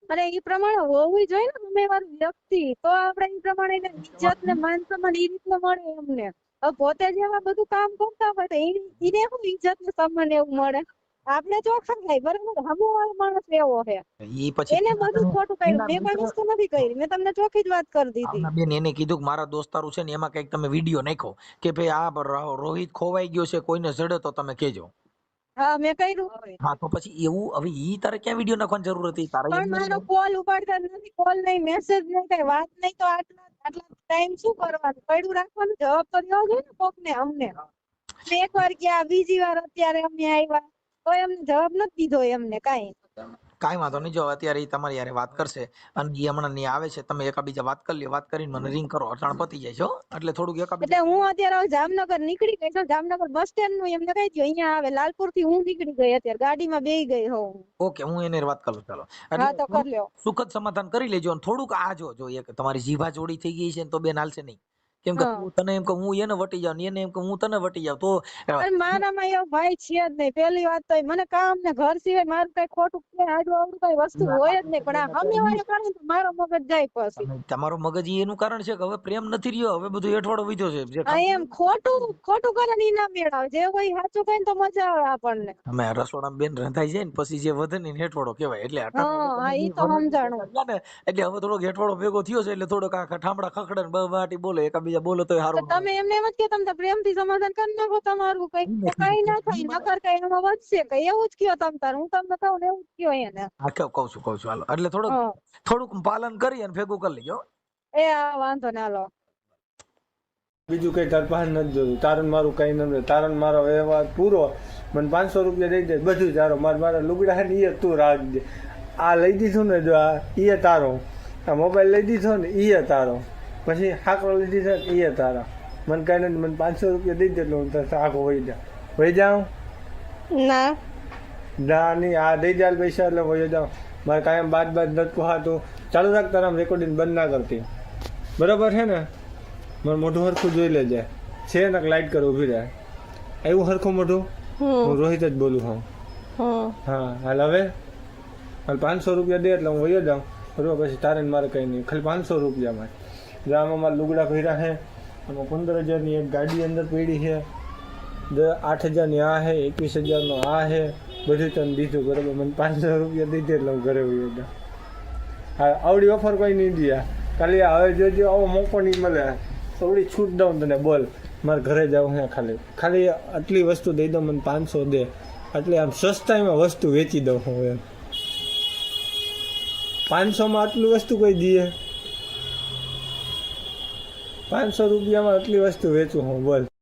અને એ પ્રમાણે હોવું જોઈએ ને ઉમેદવાર વ્યક્તિ, તો આપણે એ પ્રમાણે ઇજ્જત ને માન સન્માન એ રીતના મળે એમને. હવે પોતે જેવા બધું કામ કરતા હોય તો એને શું ઇજ્જત ને સન્માન એવું મળે? આપણે ચોખ્ખા થાય બરાબર, હમણાં માણસ એવો છે ઈ પછી એને બધું ખોટું કર્યું. મેં કોઈ વસ્તુ નથી કરી, મેં તમને ચોખ્ખી જ વાત કરી દીધી. બેન એને કીધું કે મારા દોસ્તારું છે ને એમાં કઈક તમે વિડીયો નાખો કે ભાઈ આ રોહિત ખોવાઈ ગયો છે, કોઈને જડે તો તમે કહેજો. હા મેં કર્યું. હા તો પછી એવું હવે ઈ તારે ક્યાં વિડીયો નાખવાની જરૂર હતી? તારે પણ મારો કોલ ઉપાડતા નથી, કોલ નહીં, મેસેજ નહીં, કઈ વાત નહીં, તો આટલા ટાઈમ શું કરવાનું? પડ્યું રાખવાનું, જવાબ તો દેવો જોઈએ ને કોકને. અમને એકવાર ગયા, બીજી વાર અત્યારે અમે આવ્યા તો એમને જવાબ નથી દીધો એમને કાંઈ. કાંઈ વાંધો નહીં. જો અત્યારે ઈ તમારી યારે વાત કરશે અને ઈ હમણાં ની આવે છે, તમે એકાબીજા વાત કરી લ્યો. વાત કરીને મને રિંગ કરો, અટાણ પતી જાય છે. એટલે થોડુંક એકાબીજા એટલે હું અત્યારે હવે જામનગર નીકળી ગઈ છું. જામનગર બસ સ્ટેન્ડ નું એમને કહી દો અહીંયા આવે. લાલપુર થી હું નીકળી ગઈ, અત્યારે ગાડીમાં બેહી ગઈ હોઉં. ઓકે હું એને વાત કરું. ચાલો હા તો કરી લ્યો. સુખદ સમાધાન કરી લેજો. અને થોડુંક આ જો એક તમારી જીભા જોડી થઈ ગઈ છે ને તો બેન હાલશે નહીં. કેમ કે તને એમ કે હું એને વટી જાઉં, એને એમ કે હું તને વટી જાઉં, તો મારામાં એવો ભાઈ છે જ નહીં. પેલી વાત તો મને કામ ને ઘર સિવાય મારું કઈ ખોટું આડું આવડું કઈ વસ્તુ હોય જ નહીં. પણ આ સામે વાળો કરે તો મારો મગજ જાય. પછી તમારો મગજ એનું કારણ છે કે હવે પ્રેમ નથી રહ્યો, હવે બધું હેઠવાડો વિધો છે. એમ ખોટું કરે ને ના મેળાવે. જે કોઈ સાચું કઈ તો મજા આવે આપણને. અમે રસોડા બેન રંધાઈ જાય ને પછી જે વધે ને હેઠવાડો કહેવાય. એટલે ઈ તો સમજાણું. એટલે હવે થોડોક હેઠવાડો ભેગો થયો છે, એટલે થોડોક આ ઠામડા ખખડે ને બહાટી બોલે, એકાબીજા બોલો તો સારું. તમે એમને એમ જ કે તમે પ્રેમથી સમાધાન કરી નાખો તમારું. કઈ ના થાય, નકર કઈ એમાં વધશે કઈ. એવું જ કયો તમ તાર. હું તમને કહું ને એવું જ કયો એને. હા કહું છું હાલો. એટલે થોડુંક પાલન કરી અને ભેગું કરી લેજો. એ વાંધો ને હાલો. બીજું કઈ તાર પાસે નથી જોયું. તારણ મારું કઈ નથી. તારણ મારો વ્યવહાર પૂરો. મને 500 રૂપિયા દઈ દે, બધું તારો. મારા લુગડા છે ને એ તું રાખજે. આ લઈ દીધું ને જો આ એ તારો. આ મોબાઈલ લઈ દીધો ને એ તારો. પછી હાકરો લઈ દીધો ને એ તારા. મને કઈ નથી. મને 500 રૂપિયા દઈ દે એટલે હું આખો વહી જાઉં. ના ના નહીં, આ દઈ જાય પૈસા એટલે વહી જાઉં. મારે કાયમ બાદ નથી કહાતું. ચાલુ રાખ, તારા રેકોર્ડિંગ બંધ ના કરતી. બરાબર છે ને? મારું મોઢું હરખું જોઈ લેજે. છે ને લાઈટ કરો ઉભી રહે. એવું હરખું મોઢું? હું રોહિત જ બોલું હું. હા હાલ હવે હાલ 500 રૂપિયા દે એટલે હું વયો જાઉં. બરોબર પછી તારે મારે કંઈ નહીં. ખાલી 500 રૂપિયામાં જ. આમાં મારા લુગડા ભર્યા છે. આમાં 15,000ની એક ગાડી અંદર પડી છે. 8,000ની આ છે, 21,000નો આ છે. બધું તને દીધું. બરાબર મને 500 રૂપિયા દીધે એટલે હું ઘરે વયો જાઉં. હા આવડી ઓફર કોઈ નહીં દે. ખાલી હવે જોજો આવો મોકો નહીં મળે. થોડી છૂટ દઉં તને, બોલ. મારે ઘરે જાઉં હે. ખાલી આટલી વસ્તુ દઈ દઉં, મને 500 દે. એટલે આમ સસ્તાઈમાં વસ્તુ વેચી દઉં હું એમ. 500માં આટલી વસ્તુ કોઈ દે? 500 રૂપિયામાં આટલી વસ્તુ વેચું હું, બોલ.